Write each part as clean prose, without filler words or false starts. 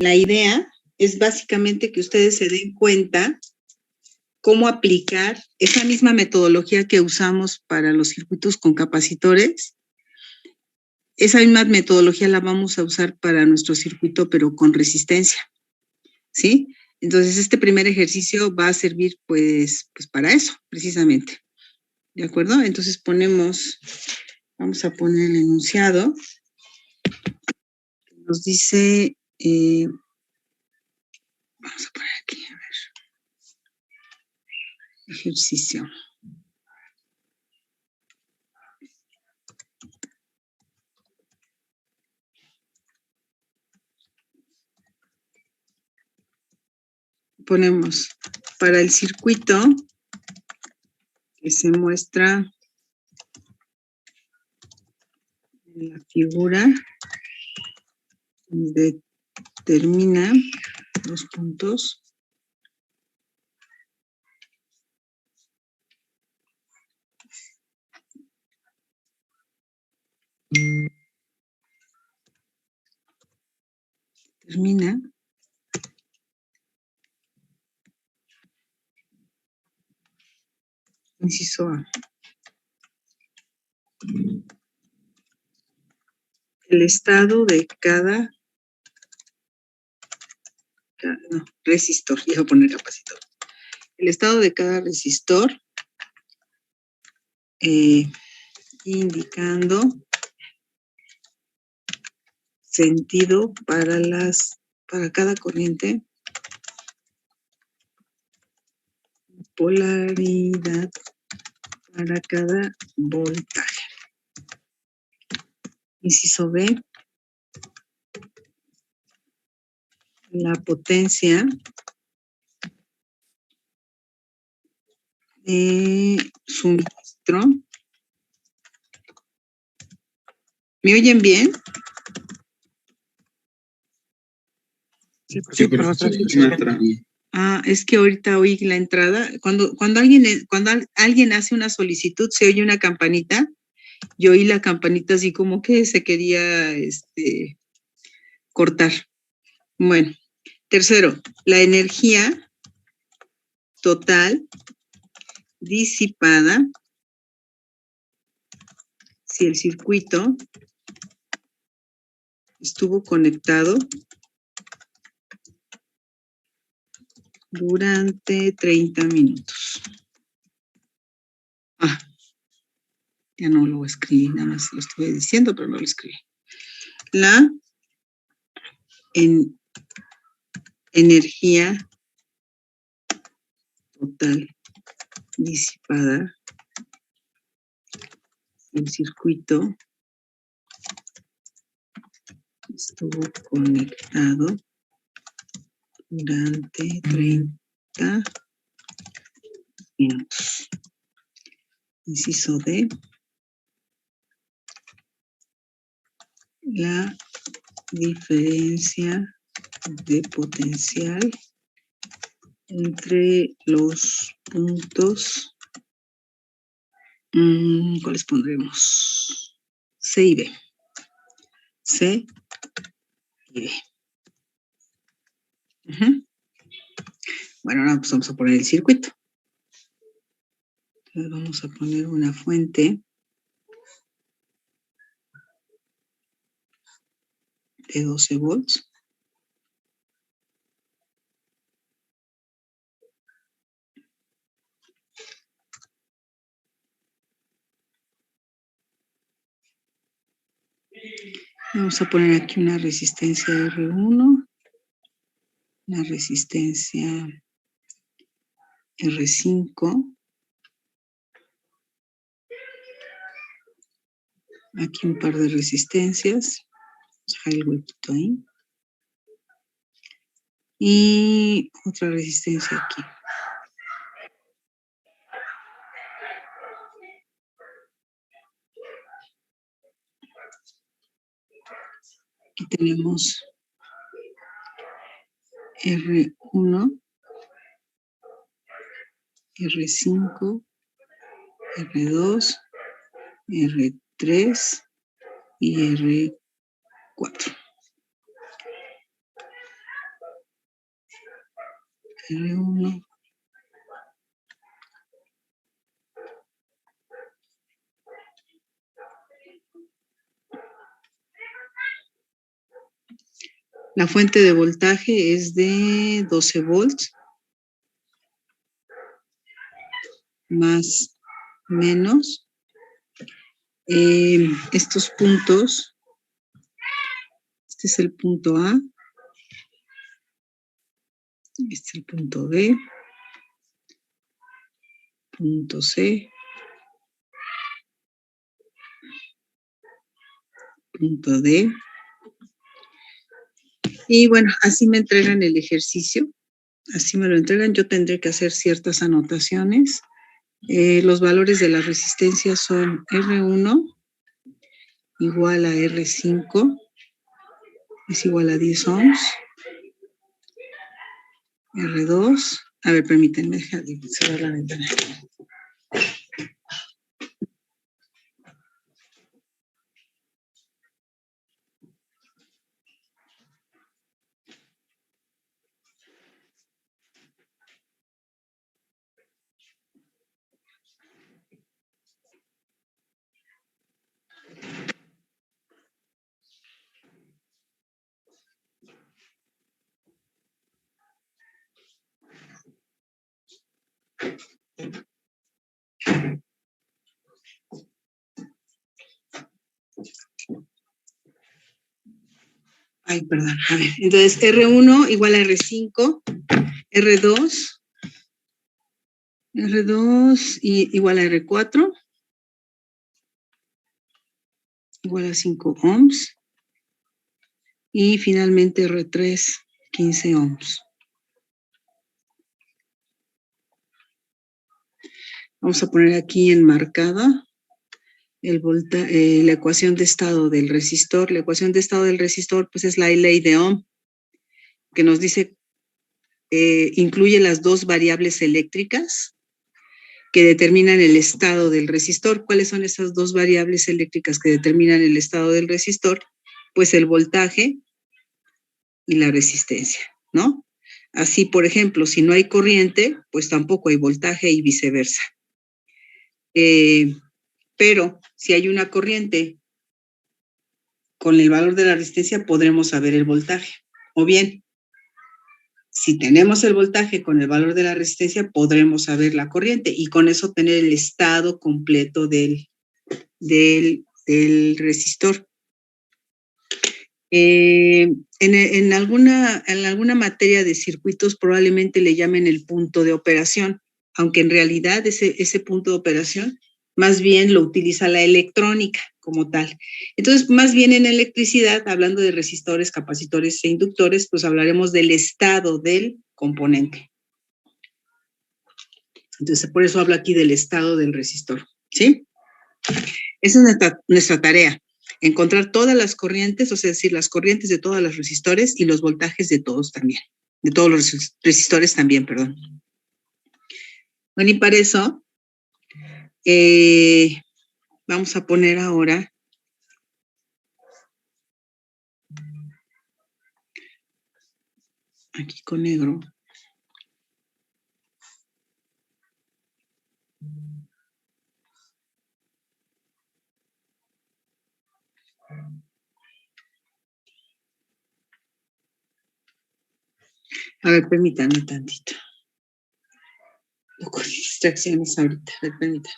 La idea es básicamente que ustedes se den cuenta cómo aplicar esa misma metodología que usamos para los circuitos con capacitores. Esa misma metodología la vamos a usar para nuestro circuito, pero con resistencia, ¿sí? Entonces, este primer ejercicio va a servir, pues para eso, precisamente. ¿De acuerdo? Entonces vamos a poner el enunciado. Nos dice, vamos a poner aquí, a ver, ejercicio. Ponemos para el circuito que se muestra en la figura, determina los puntos. Termina inciso A. El estado de cada resistor, iba a poner capacitor. El estado de cada resistor, indicando sentido para cada corriente, polaridad para cada voltaje. Inciso B, la potencia de suministro. ¿Me oyen bien? Sí, pero Es que ahorita oí la entrada. Cuando alguien hace una solicitud, se oye una campanita. Yo oí la campanita así como que se quería cortar. Bueno, tercero, la energía total disipada si el circuito estuvo conectado durante 30 minutos. Ya no lo escribí, nada más lo estuve diciendo, pero no lo escribí. La energía total disipada el circuito estuvo conectado durante 30 minutos. Inciso D. La diferencia de potencial entre los puntos, ¿cuáles pondremos? C y B. C y B. Bueno, ahora pues vamos a poner el circuito. Entonces vamos a poner una fuente de 12 volts. Vamos a poner aquí una resistencia R1, una resistencia R5, aquí un par de resistencias, vamos a dejar el huequito ahí, y otra resistencia aquí. Aquí tenemos R1, R5, R2, R3 y R4. R1. La fuente de voltaje es de 12 volts, más menos. Estos puntos, este es el punto A, este es el punto B, punto C, punto D. Y bueno, así me entregan el ejercicio, así me lo entregan. Yo tendré que hacer ciertas anotaciones. Los valores de la resistencia son R1 igual a R5, es igual a 10 ohms. R2, a ver, permítanme, déjame cerrar la ventana. Ay, perdón, a ver, entonces R1 igual a R5, R2, R2 igual a R4, igual a 5 ohms, y finalmente R3, 15 ohms. Vamos a poner aquí enmarcada la ecuación de estado del resistor. La ecuación de estado del resistor, pues es la ley de Ohm, que nos dice, incluye las dos variables eléctricas que determinan el estado del resistor. ¿Cuáles son esas dos variables eléctricas que determinan el estado del resistor? Pues el voltaje y la resistencia, ¿no? Así, por ejemplo, si no hay corriente, pues tampoco hay voltaje y viceversa. Pero si hay una corriente con el valor de la resistencia, podremos saber el voltaje. O bien, si tenemos el voltaje con el valor de la resistencia, podremos saber la corriente y con eso tener el estado completo del resistor. En alguna materia de circuitos probablemente le llamen el punto de operación, aunque en realidad ese punto de operación más bien lo utiliza la electrónica como tal. Entonces, más bien en electricidad, hablando de resistores, capacitores e inductores, pues hablaremos del estado del componente. Entonces, por eso hablo aquí del estado del resistor, ¿sí? Esa es nuestra tarea. Encontrar todas las corrientes, o sea, decir, las corrientes de todos los resistores y los voltajes de todos también, de todos los resistores también, perdón. Bueno, y para eso vamos a poner ahora aquí con negro. A ver, permítanme tantito. Un poco de distracciones ahorita, a ver, permítanme.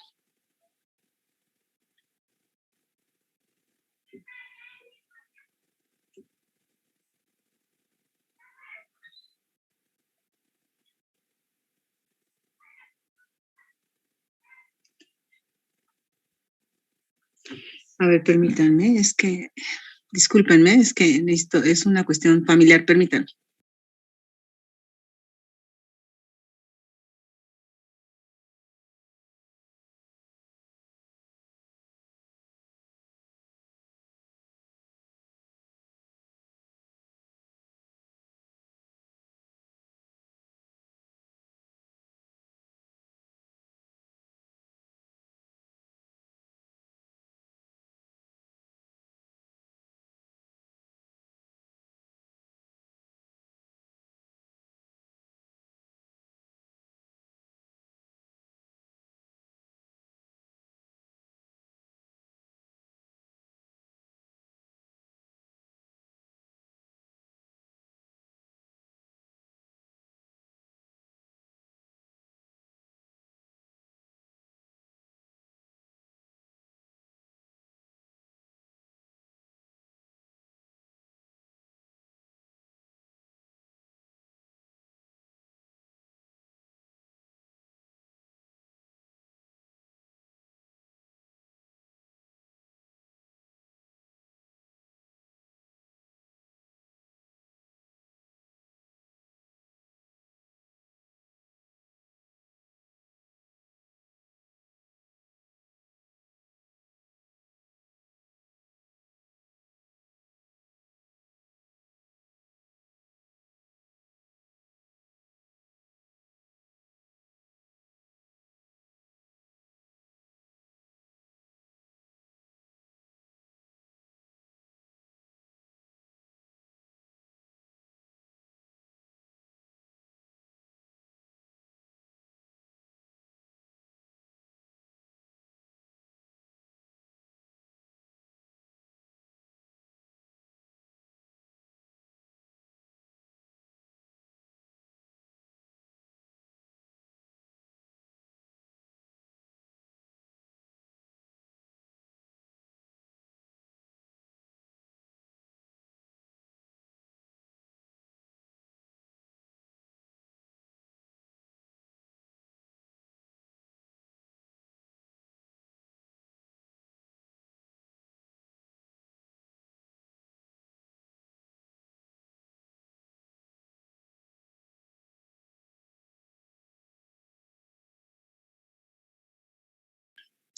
A ver, permítanme, es que, discúlpenme, es que necesito, es una cuestión familiar, permítanme.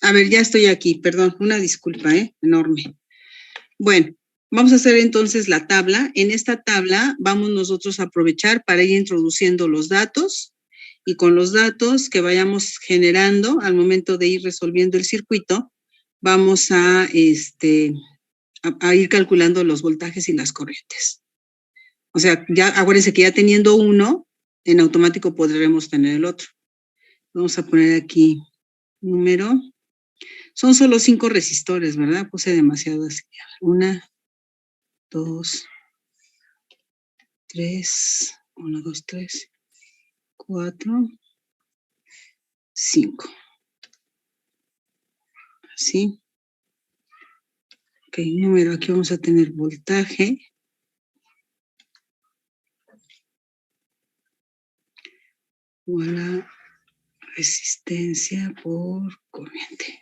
A ver, ya estoy aquí, perdón, una disculpa, enorme. Bueno, vamos a hacer entonces la tabla. En esta tabla vamos nosotros a aprovechar para ir introduciendo los datos y con los datos que vayamos generando al momento de ir resolviendo el circuito, vamos a ir calculando los voltajes y las corrientes. O sea, ya acuérdense que ya teniendo uno, en automático podremos tener el otro. Vamos a poner aquí número. Son solo 5 resistores, ¿verdad? Puse demasiadas. 1, 2, 3, 1, 2, 3, 4, 5. Así. Ok, número, aquí vamos a tener voltaje. Igual a resistencia por corriente.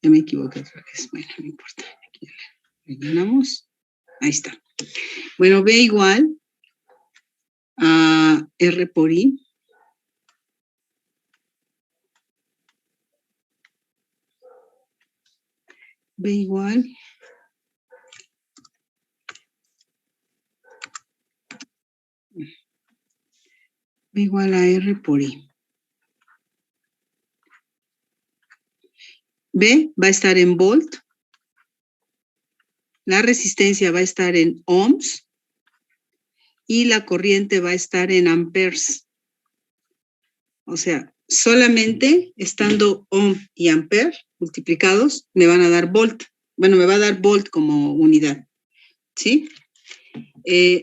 Ya me equivoqué otra vez. Bueno, no importa. Aquí le llenamos. Ahí está. Bueno, B igual a R por I. B igual a R por I. B va a estar en volt. La resistencia va a estar en ohms. Y la corriente va a estar en amperes. O sea, solamente estando ohm y ampere multiplicados me van a dar volt. Bueno, me va a dar volt como unidad. ¿Sí?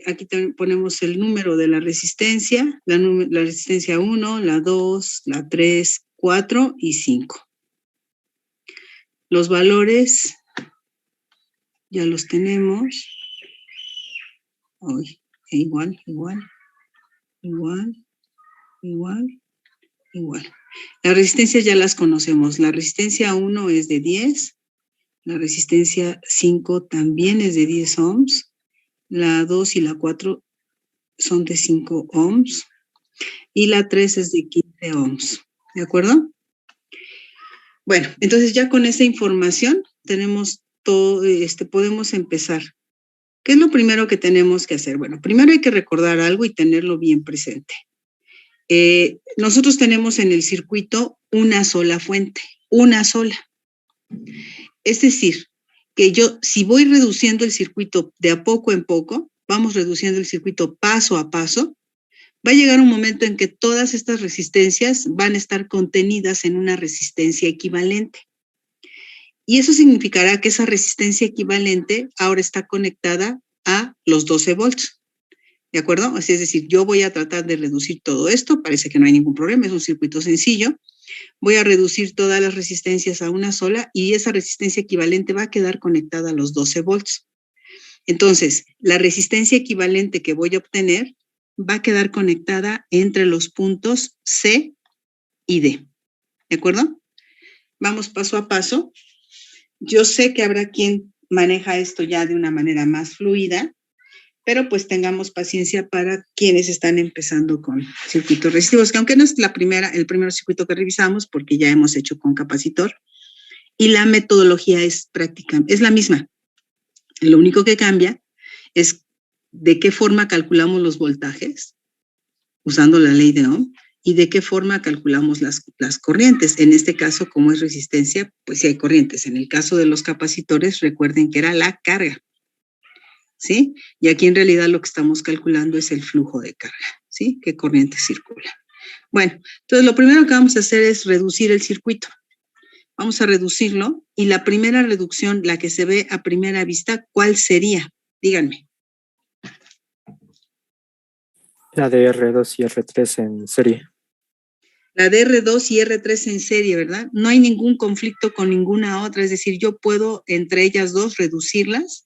Aquí también ponemos el número de la resistencia, la resistencia 1, la 2, la 3, 4 y 5. Los valores ya los tenemos. Igual. Las resistencias ya las conocemos. La resistencia 1 es de 10, la resistencia 5 también es de 10 ohms, la 2 y la 4 son de 5 ohms y la 3 es de 15 ohms. ¿De acuerdo? Bueno, entonces ya con esa información tenemos todo, podemos empezar. ¿Qué es lo primero que tenemos que hacer? Bueno, primero hay que recordar algo y tenerlo bien presente. Nosotros tenemos en el circuito una sola fuente, una sola. Es decir, que yo, si voy reduciendo el circuito de a poco en poco, vamos reduciendo el circuito paso a paso, va a llegar un momento en que todas estas resistencias van a estar contenidas en una resistencia equivalente. Y eso significará que esa resistencia equivalente ahora está conectada a los 12 volts. ¿De acuerdo? Así es decir, yo voy a tratar de reducir todo esto, parece que no hay ningún problema, es un circuito sencillo. Voy a reducir todas las resistencias a una sola y esa resistencia equivalente va a quedar conectada a los 12 volts. Entonces, la resistencia equivalente que voy a obtener va a quedar conectada entre los puntos C y D. ¿De acuerdo? Vamos paso a paso. Yo sé que habrá quien maneja esto ya de una manera más fluida, pero pues tengamos paciencia para quienes están empezando con circuitos resistivos, que aunque no es el primer circuito que revisamos, porque ya hemos hecho con capacitor, y la metodología es la misma. Lo único que cambia es de qué forma calculamos los voltajes, usando la ley de Ohm, y de qué forma calculamos las corrientes. En este caso, como es resistencia, pues sí hay corrientes. En el caso de los capacitores, recuerden que era la carga. ¿Sí? Y aquí en realidad lo que estamos calculando es el flujo de carga, ¿sí? ¿Qué corriente circula? Bueno, entonces lo primero que vamos a hacer es reducir el circuito. Vamos a reducirlo y la primera reducción, la que se ve a primera vista, ¿cuál sería? Díganme. La de R2 y R3 en serie. La de R2 y R3 en serie, ¿verdad? No hay ningún conflicto con ninguna otra, es decir, yo puedo entre ellas dos reducirlas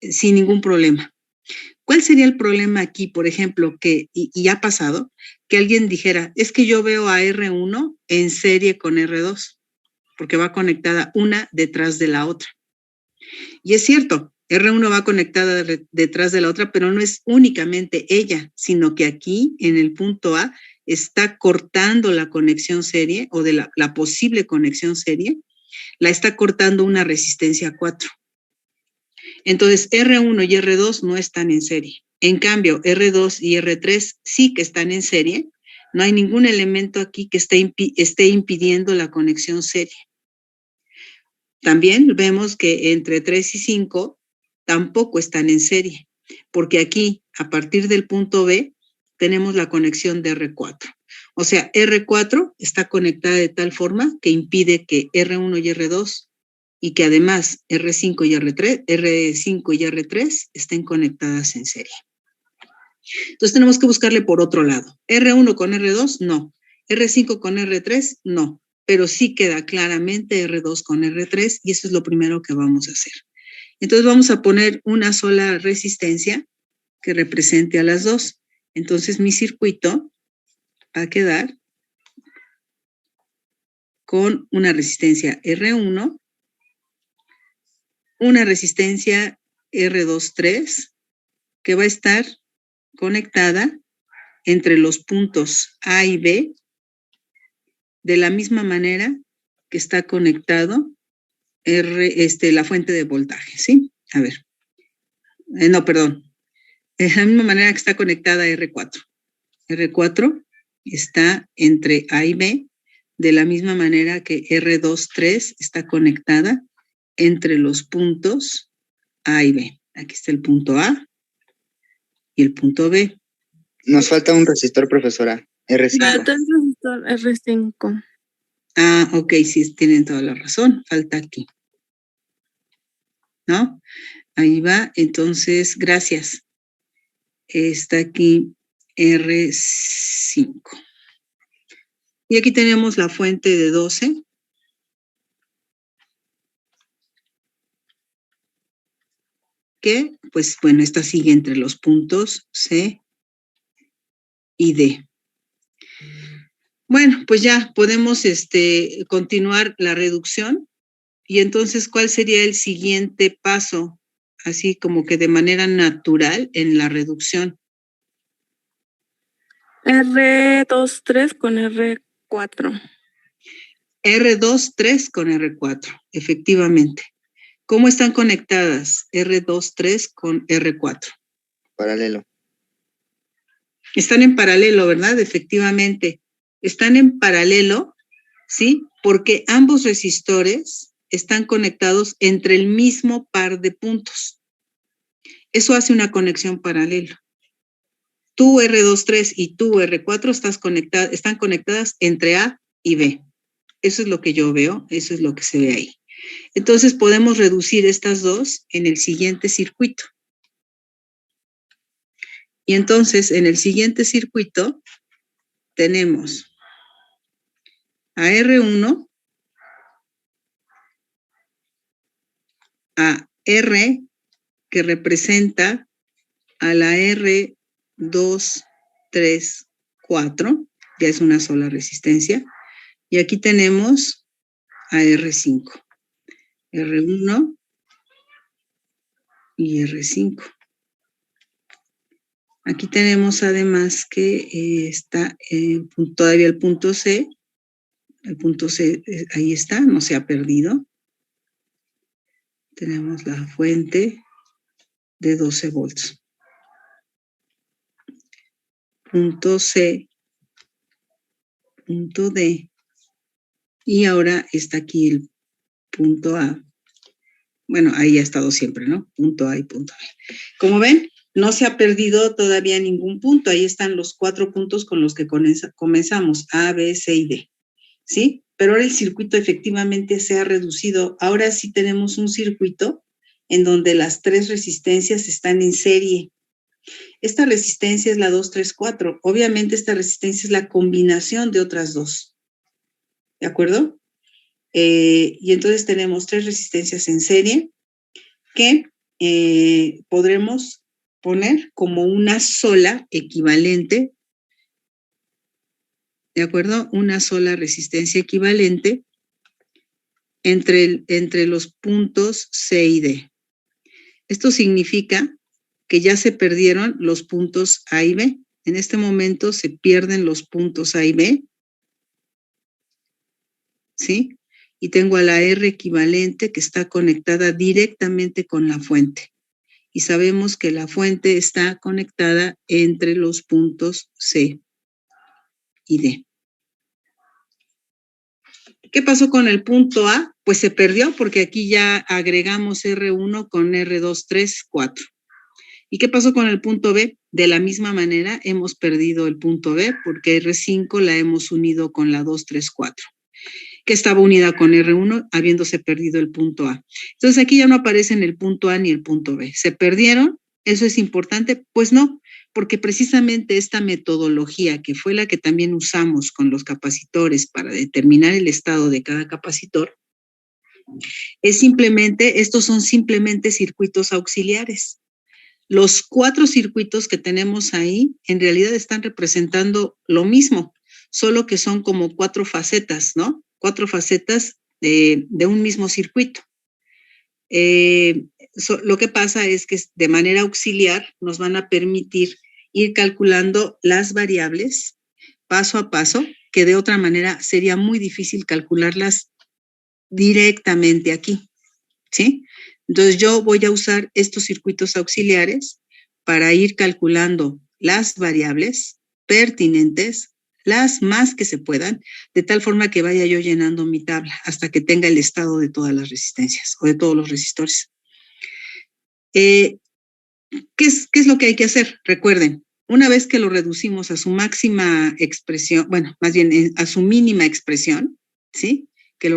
sin ningún problema. ¿Cuál sería el problema aquí, por ejemplo, y ha pasado, que alguien dijera, es que yo veo a R1 en serie con R2, porque va conectada una detrás de la otra? Y es cierto, R1 va conectada detrás de la otra, pero no es únicamente ella, sino que aquí, en el punto A, está cortando la conexión serie o de la posible conexión serie, la está cortando una resistencia 4. Entonces, R1 y R2 no están en serie. En cambio, R2 y R3 sí que están en serie. No hay ningún elemento aquí que esté impidiendo la conexión serie. También vemos que entre 3 y 5 tampoco están en serie, porque aquí, a partir del punto B, tenemos la conexión de R4. O sea, R4 está conectada de tal forma que impide que R1 y R2 y que además R5 y R3 estén conectadas en serie. Entonces tenemos que buscarle por otro lado. R1 con R2, no. R5 con R3, no. Pero sí queda claramente R2 con R3 y eso es lo primero que vamos a hacer. Entonces vamos a poner una sola resistencia que represente a las dos. Entonces mi circuito va a quedar con una resistencia R1, una resistencia R23 que va a estar conectada entre los puntos A y B de la misma manera que está conectado la fuente de voltaje, ¿sí? A ver. No, perdón. De la misma manera que está conectada R4. R4 está entre A y B, de la misma manera que R23 está conectada entre los puntos A y B. Aquí está el punto A y el punto B. Nos falta un resistor, profesora. R5. Falta el resistor R5. Ah, ok, sí, tienen toda la razón. Falta aquí. ¿No? Ahí va. Entonces, gracias. Está aquí R5. Y aquí tenemos la fuente de 12. Que, pues, bueno, esta sigue entre los puntos C y D. Bueno, pues ya podemos continuar la reducción. Y entonces, ¿cuál sería el siguiente paso? Así como que de manera natural en la reducción. R23 con R4. R23 con R4, efectivamente. ¿Cómo están conectadas R23 con R4? Paralelo. Están en paralelo, ¿verdad? Efectivamente. Están en paralelo, ¿sí? Porque ambos resistores están conectados entre el mismo par de puntos. Eso hace una conexión paralela. Tu R23 y tu R4 están conectadas entre A y B. Eso es lo que yo veo, eso es lo que se ve ahí. Entonces podemos reducir estas dos en el siguiente circuito. Y entonces en el siguiente circuito tenemos a R1, a R que representa a la R2, 3, 4, ya es una sola resistencia. Y aquí tenemos a R5, R1 y R5. Aquí tenemos además que está todavía el punto C. El punto C, ahí está, no se ha perdido. Tenemos la fuente de 12 volts. Punto C, punto D. Y ahora está aquí el punto A. Bueno, ahí ha estado siempre, ¿no? Punto A y punto B. Como ven, no se ha perdido todavía ningún punto. Ahí están los 4 puntos con los que comenzamos, A, B, C y D. ¿Sí? Pero ahora el circuito efectivamente se ha reducido. Ahora sí tenemos un circuito en donde las 3 resistencias están en serie. Esta resistencia es la 2, 3, 4. Obviamente esta resistencia es la combinación de otras dos. ¿De acuerdo? Y entonces tenemos 3 resistencias en serie que podremos poner como una sola equivalente, ¿de acuerdo? Una sola resistencia equivalente entre los puntos C y D. Esto significa que ya se perdieron los puntos A y B. En este momento se pierden los puntos A y B, ¿sí? Y tengo a la R equivalente que está conectada directamente con la fuente. Y sabemos que la fuente está conectada entre los puntos C y D. ¿Qué pasó con el punto A? Pues se perdió porque aquí ya agregamos R1 con R2, 3, 4. ¿Y qué pasó con el punto B? De la misma manera hemos perdido el punto B porque R5 la hemos unido con la 2, 3, 4, que estaba unida con R1 habiéndose perdido el punto A. Entonces aquí ya no aparecen el punto A ni el punto B. ¿Se perdieron? ¿Eso es importante? Pues no, porque precisamente esta metodología, que fue la que también usamos con los capacitores para determinar el estado de cada capacitor, estos son simplemente circuitos auxiliares. Los 4 circuitos que tenemos ahí en realidad están representando lo mismo, solo que son como 4 facetas, ¿no? 4 facetas de un mismo circuito. Lo que pasa es que de manera auxiliar nos van a permitir ir calculando las variables paso a paso, que de otra manera sería muy difícil calcularlas directamente aquí, ¿sí? Entonces yo voy a usar estos circuitos auxiliares para ir calculando las variables pertinentes, las más que se puedan, de tal forma que vaya yo llenando mi tabla hasta que tenga el estado de todas las resistencias o de todos los resistores. ¿Qué es lo que hay que hacer? Recuerden, una vez que lo reducimos a su máxima expresión, bueno, más bien a su mínima expresión, ¿sí? Que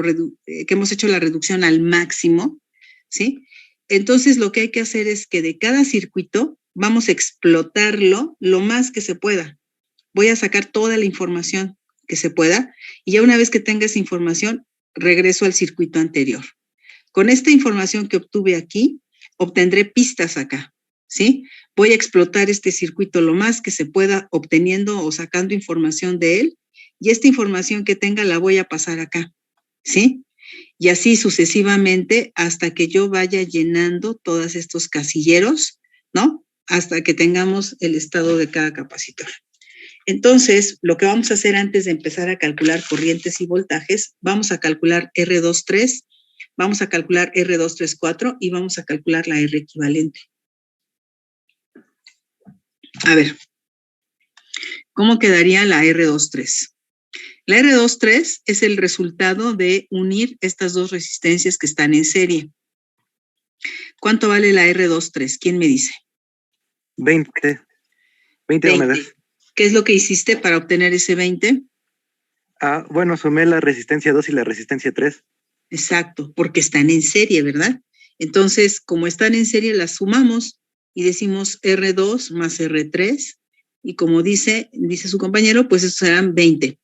hemos hecho la reducción al máximo, ¿sí? Entonces lo que hay que hacer es que de cada circuito vamos a explotarlo lo más que se pueda. Voy a sacar toda la información que se pueda y ya una vez que tenga esa información, regreso al circuito anterior. Con esta información que obtuve aquí, obtendré pistas acá, ¿sí? Voy a explotar este circuito lo más que se pueda obteniendo o sacando información de él y esta información que tenga la voy a pasar acá, ¿sí? Y así sucesivamente hasta que yo vaya llenando todos estos casilleros, ¿no? Hasta que tengamos el estado de cada capacitor. Entonces, lo que vamos a hacer antes de empezar a calcular corrientes y voltajes, vamos a calcular R23, vamos a calcular R234 y vamos a calcular la R equivalente. A ver, ¿cómo quedaría la R23? La R23 es el resultado de unir estas dos resistencias que están en serie. ¿Cuánto vale la R23? ¿Quién me dice? 20 ohmedas. ¿Qué es lo que hiciste para obtener ese 20? Bueno, sumé la resistencia 2 y la resistencia 3. Exacto, porque están en serie, ¿verdad? Entonces, como están en serie, las sumamos y decimos R2 más R3. Y como dice su compañero, pues estos serán 20.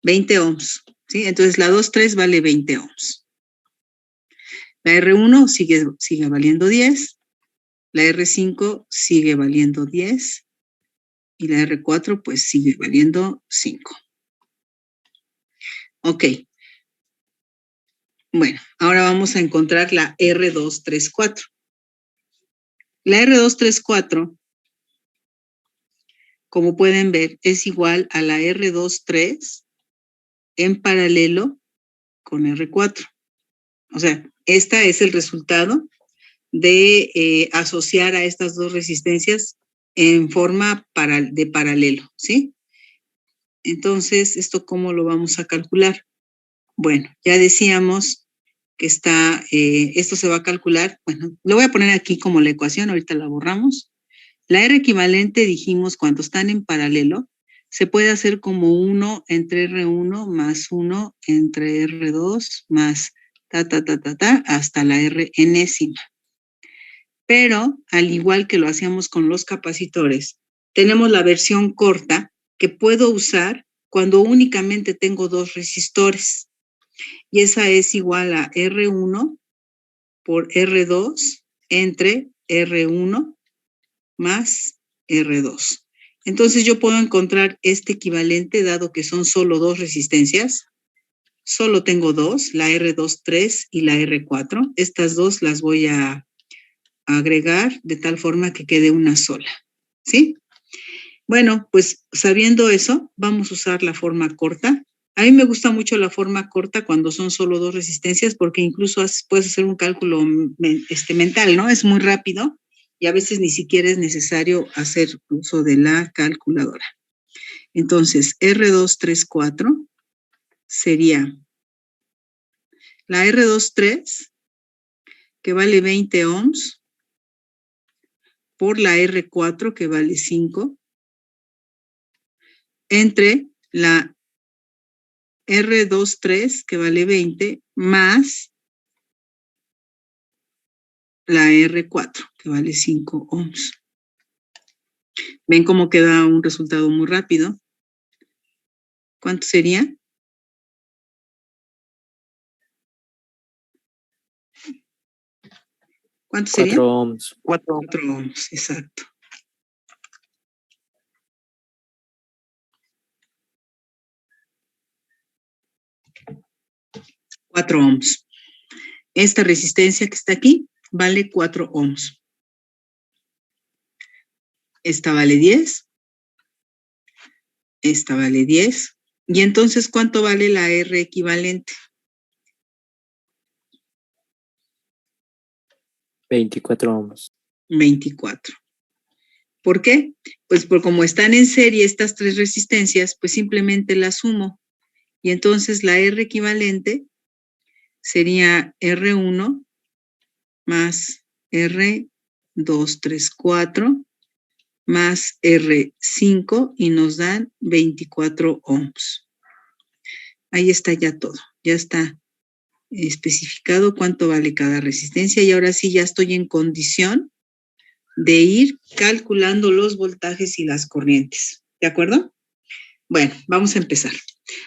20 ohms, ¿sí? Entonces la 2.3 vale 20 ohms. La R1 sigue valiendo 10. La R5 sigue valiendo 10. Y la R4 pues sigue valiendo 5. Ok. Bueno, ahora vamos a encontrar la R234. La R234, como pueden ver, es igual a la R23 en paralelo con R4. O sea, este es el resultado de asociar a estas dos resistencias en forma de paralelo, ¿sí? Entonces, ¿esto cómo lo vamos a calcular? Bueno, ya decíamos que esto se va a calcular, bueno, lo voy a poner aquí como la ecuación, ahorita la borramos. La R equivalente, dijimos, cuando están en paralelo, se puede hacer como 1 entre R1 más 1 entre R2 más hasta la R enésima. Pero, al igual que lo hacíamos con los capacitores, tenemos la versión corta que puedo usar cuando únicamente tengo dos resistores. Y esa es igual a R1 por R2 entre R1 más R2. Entonces yo puedo encontrar este equivalente, dado que son solo dos resistencias. Solo tengo dos, la R23 y la R4. Estas dos las voy a agregar de tal forma que quede una sola, ¿sí? Bueno, pues sabiendo eso, vamos a usar la forma corta. A mí me gusta mucho la forma corta cuando son solo dos resistencias, porque incluso puedes hacer un cálculo mental, ¿no? Es muy rápido y a veces ni siquiera es necesario hacer uso de la calculadora. Entonces, R234 sería la R23, que vale 20 ohms, por la R4, que vale 5, entre la R23, que vale 20, más la R4, que vale 5 ohms. ¿Ven cómo queda un resultado muy rápido? ¿Cuánto sería? ¿Cuánto sería? 4 ohms. 4. 4 ohms, exacto. Cuatro ohms. Esta resistencia que está aquí vale 4 ohms. Esta vale 10. Esta vale 10. Y entonces, ¿cuánto vale la R equivalente? 24 ohms. 24. ¿Por qué? Pues por como están en serie estas tres resistencias, pues simplemente las sumo. Y entonces la R equivalente sería R1 más R234 más R5 y nos dan 24 ohms. Ahí está ya todo. Ya está especificado cuánto vale cada resistencia y ahora sí ya estoy en condición de ir calculando los voltajes y las corrientes. ¿De acuerdo? Bueno, vamos a empezar.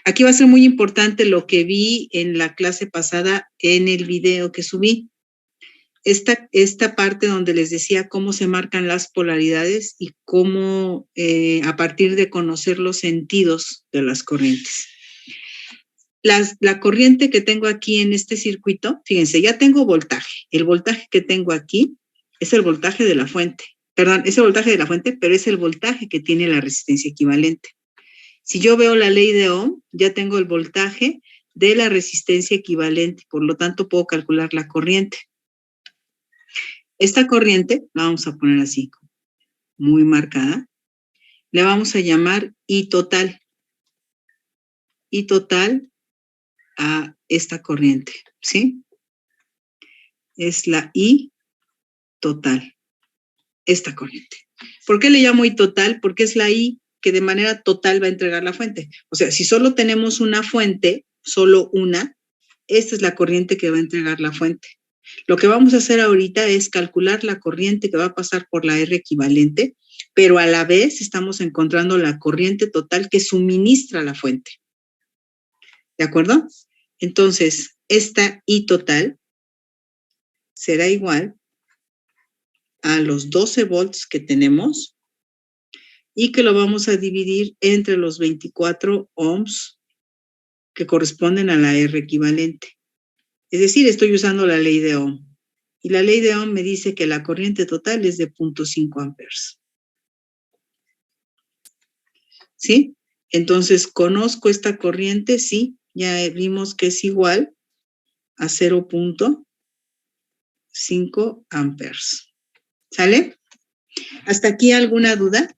Aquí va a ser muy importante lo que vi en la clase pasada en el video que subí. Esta parte donde les decía cómo se marcan las polaridades y cómo a partir de conocer los sentidos de las corrientes. La corriente que tengo aquí en este circuito, fíjense, ya tengo voltaje. El voltaje que tengo aquí es el voltaje de la fuente. Perdón, es el voltaje de la fuente, pero es el voltaje que tiene la resistencia equivalente. Si yo veo la ley de Ohm, ya tengo el voltaje de la resistencia equivalente, por lo tanto puedo calcular la corriente. Esta corriente la vamos a poner así, muy marcada. Le vamos a llamar I total. I total a esta corriente, ¿sí? Es la I total, esta corriente. ¿Por qué le llamo I total? Porque es la I que de manera total va a entregar la fuente. O sea, si solo tenemos una fuente, solo una, esta es la corriente que va a entregar la fuente. Lo que vamos a hacer ahorita es calcular la corriente que va a pasar por la R equivalente, pero a la vez estamos encontrando la corriente total que suministra la fuente. ¿De acuerdo? Entonces, esta I total será igual a los 12 volts que tenemos y que lo vamos a dividir entre los 24 ohms que corresponden a la R equivalente. Es decir, estoy usando la ley de Ohm. Y la ley de Ohm me dice que la corriente total es de 0.5 amperes. ¿Sí? Entonces, ¿conozco esta corriente? Sí, ya vimos que es igual a 0.5 amperes. ¿Sale? ¿Hasta aquí alguna duda?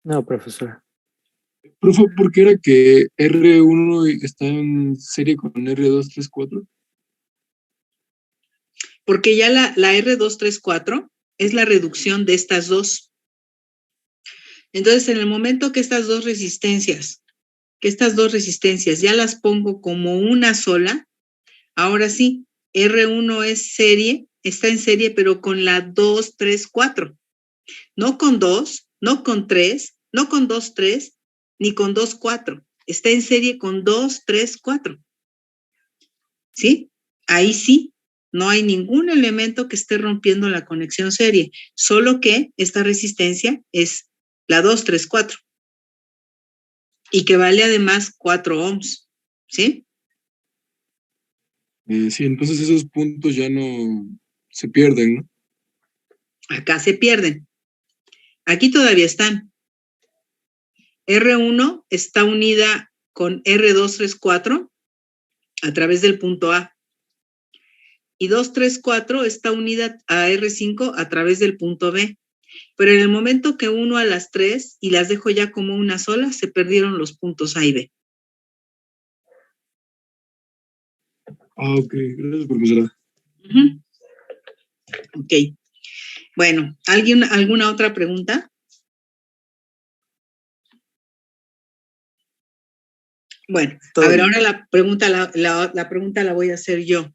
No, profesora. Profe, ¿por qué era que R1 está en serie con R234? Porque ya la R234 es la reducción de estas dos. Entonces, en el momento que estas dos resistencias ya las pongo como una sola, ahora sí, R1 es serie, está en serie, pero con la 234. No con 2, no con 3, no con 2, 3, ni con 2, 4. Está en serie con 2, 3, 4. ¿Sí? Ahí sí No hay ningún elemento que esté rompiendo la conexión serie, solo que esta resistencia es la 234 y que vale además 4 ohms, ¿sí? Sí, entonces esos puntos ya no se pierden, ¿no? Acá se pierden. Aquí todavía están. R1 está unida con R234 a través del punto A. Y 234 está unida a R5 a través del punto B. Pero en el momento que uno a las 3 y las dejo ya como una sola, se perdieron los puntos A y B. Ok, gracias, profesora. Uh-huh. Ok. Bueno, ¿alguna otra pregunta? Bueno, a ver, ahora la pregunta la voy a hacer yo.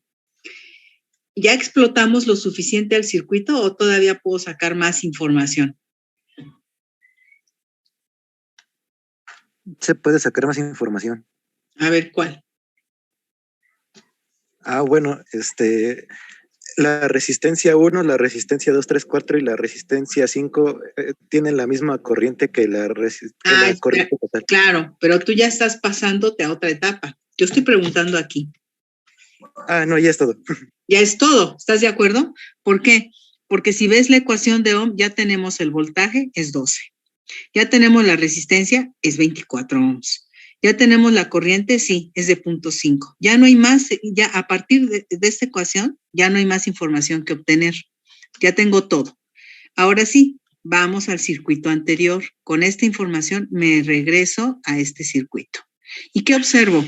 ¿Ya explotamos lo suficiente al circuito o todavía puedo sacar más información? Se puede sacar más información. A ver, ¿cuál? Bueno, la resistencia 1, la resistencia 234 y la resistencia 5 tienen la misma corriente que la corriente total. Claro, pero tú ya estás pasándote a otra etapa. Yo estoy preguntando aquí. No, ya es todo. Ya es todo, ¿estás de acuerdo? ¿Por qué? Porque si ves la ecuación de Ohm, ya tenemos el voltaje, es 12. Ya tenemos la resistencia, es 24 ohms. Ya tenemos la corriente, sí, es de 0.5. Ya no hay más, ya a partir de esta ecuación, ya no hay más información que obtener. Ya tengo todo. Ahora sí, vamos al circuito anterior. Con esta información me regreso a este circuito. ¿Y qué observo?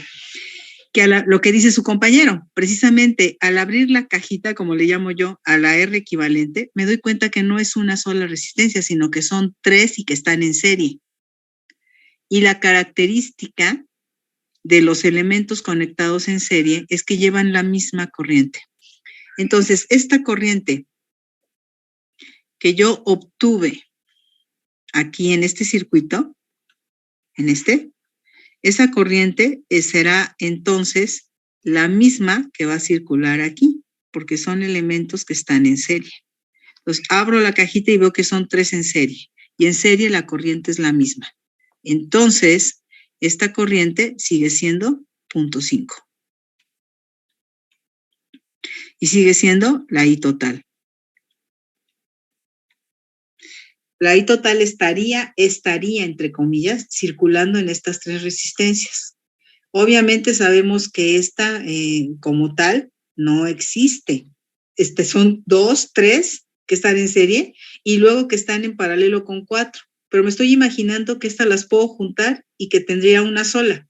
Que lo que dice su compañero, precisamente al abrir la cajita, como le llamo yo, a la R equivalente, me doy cuenta que no es una sola resistencia, sino que son 3 y que están en serie. Y la característica de los elementos conectados en serie es que llevan la misma corriente. Entonces, esta corriente que yo obtuve aquí en este circuito, esa corriente será entonces la misma que va a circular aquí, porque son elementos que están en serie. Entonces, abro la cajita y veo que son 3 en serie, y en serie la corriente es la misma. Entonces, esta corriente sigue siendo 0.5. Y sigue siendo la I total. La I total estaría, entre comillas, circulando en estas 3 resistencias. Obviamente sabemos que esta, como tal, no existe. Son 2, 3 que están en serie y luego que están en paralelo con 4. Pero me estoy imaginando que estas las puedo juntar y que tendría una sola.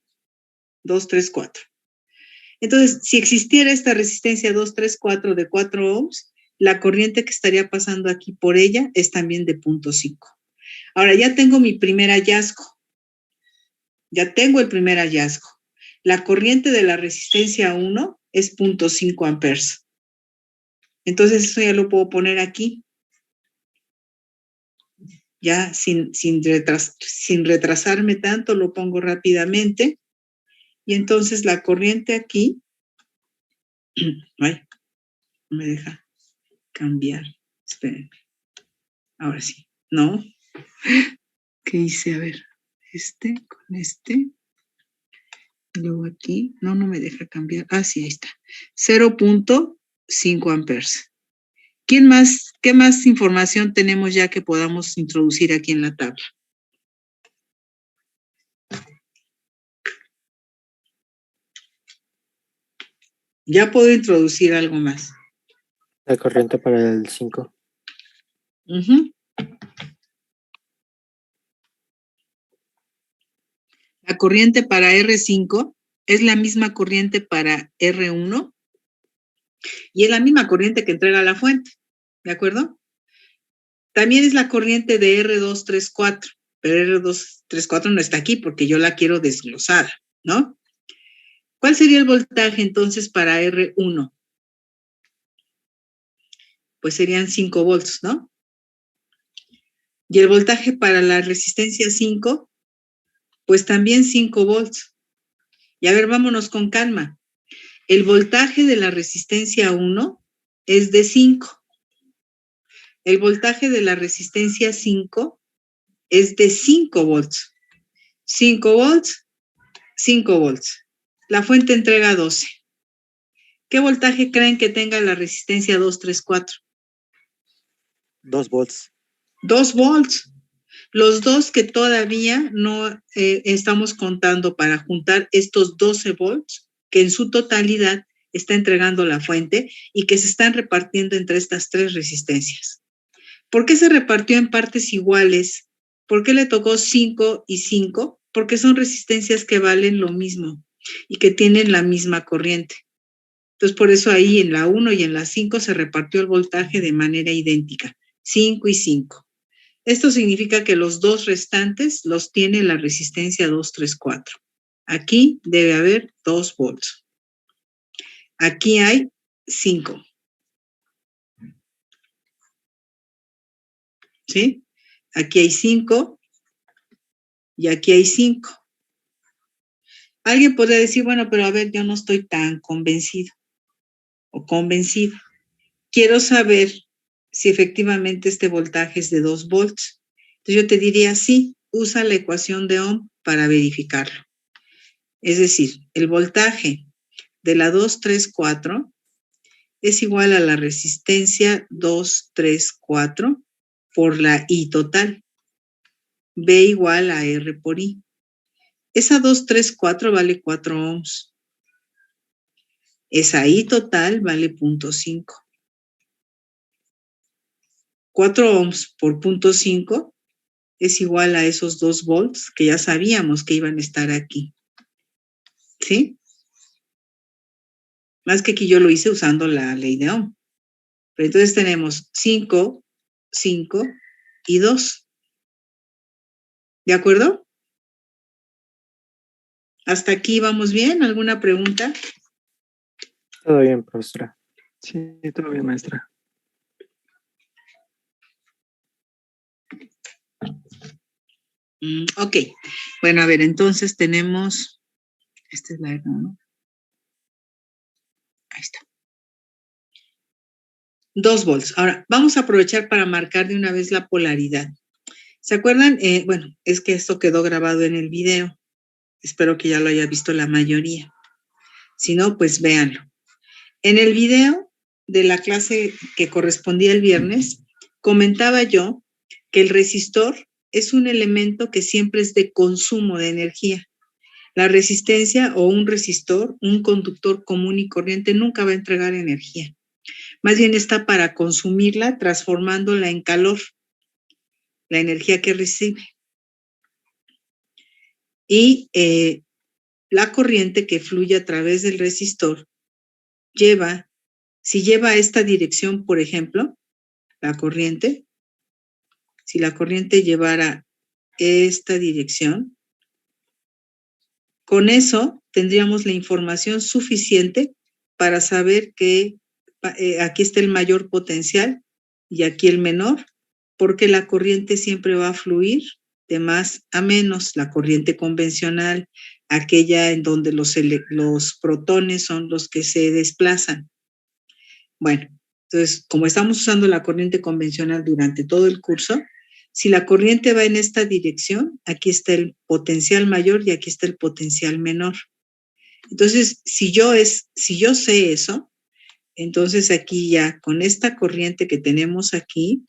2, 3, 4. Entonces, si existiera esta resistencia 2, 3, 4 de 4 ohms, la corriente que estaría pasando aquí por ella es también de 0.5. Ahora, ya tengo mi primer hallazgo. Ya tengo el primer hallazgo. La corriente de la resistencia 1 es 0.5 amperes. Entonces, eso ya lo puedo poner aquí. Ya sin retrasarme tanto, lo pongo rápidamente. Y entonces la corriente aquí, ay, no me deja cambiar. Espérenme. Ahora sí, ¿no? ¿Qué hice? A ver, con este. Luego aquí, no me deja cambiar. Sí, ahí está. 0.5 amperes. ¿Qué más información tenemos ya que podamos introducir aquí en la tabla? Ya puedo introducir algo más. La corriente para el 5. Uh-huh. La corriente para R5 es la misma corriente para R1 y es la misma corriente que entrega la fuente, ¿de acuerdo? También es la corriente de R234, pero R234 no está aquí porque yo la quiero desglosada, ¿no? ¿Cuál sería el voltaje entonces para R1? Pues serían 5 volts, ¿no? Y el voltaje para la resistencia 5, pues también 5 volts. Y a ver, vámonos con calma. El voltaje de la resistencia 1 es de 5. El voltaje de la resistencia 5 es de 5 volts. 5 volts, 5 volts. La fuente entrega 12. ¿Qué voltaje creen que tenga la resistencia 2, 3, 4? 2 volts. 2 volts. Los dos que todavía no estamos contando para juntar estos 12 volts que en su totalidad está entregando la fuente y que se están repartiendo entre estas 3 resistencias. ¿Por qué se repartió en partes iguales? ¿Por qué le tocó 5 y 5? Porque son resistencias que valen lo mismo y que tienen la misma corriente. Entonces, por eso ahí en la 1 y en la 5 se repartió el voltaje de manera idéntica, 5 y 5. Esto significa que los dos restantes los tiene la resistencia 2, 3, 4. Aquí debe haber 2 volts. Aquí hay 5. ¿Sí? Aquí hay 5 y aquí hay 5. Alguien podría decir, bueno, pero a ver, yo no estoy tan convencido o convencida. Quiero saber si efectivamente este voltaje es de 2 volts. Entonces yo te diría, sí, usa la ecuación de Ohm para verificarlo. Es decir, el voltaje de la 234 es igual a la resistencia 234 por la I total. B igual a R por I. Esa 234 vale 4 ohms. Esa I total vale 0.5. 4 ohms por 0.5 es igual a esos 2 volts que ya sabíamos que iban a estar aquí. ¿Sí? Más que aquí yo lo hice usando la ley de Ohm. Pero entonces tenemos 5, 5 y 2. ¿De acuerdo? ¿Hasta aquí vamos bien? ¿Alguna pregunta? Todo bien, profesora. Sí, todo bien, maestra. Ok. Bueno, a ver, entonces tenemos... Esta es la R, ¿no? Ahí está. 2 volts. Ahora, vamos a aprovechar para marcar de una vez la polaridad. ¿Se acuerdan? Bueno, es que esto quedó grabado en el video. Espero que ya lo haya visto la mayoría. Si no, pues véanlo. En el video de la clase que correspondía el viernes, comentaba yo que el resistor es un elemento que siempre es de consumo de energía. La resistencia o un resistor, un conductor común y corriente, nunca va a entregar energía. Más bien está para consumirla, transformándola en calor, la energía que recibe. Y la corriente que fluye a través del resistor si lleva esta dirección, por ejemplo, la corriente, si la corriente llevara esta dirección, con eso tendríamos la información suficiente para saber que aquí está el mayor potencial y aquí el menor, porque la corriente siempre va a fluir de más a menos, la corriente convencional, aquella en donde los protones son los que se desplazan. Bueno, entonces, como estamos usando la corriente convencional durante todo el curso, si la corriente va en esta dirección, aquí está el potencial mayor y aquí está el potencial menor. Entonces, si yo sé eso, entonces aquí ya con esta corriente que tenemos aquí,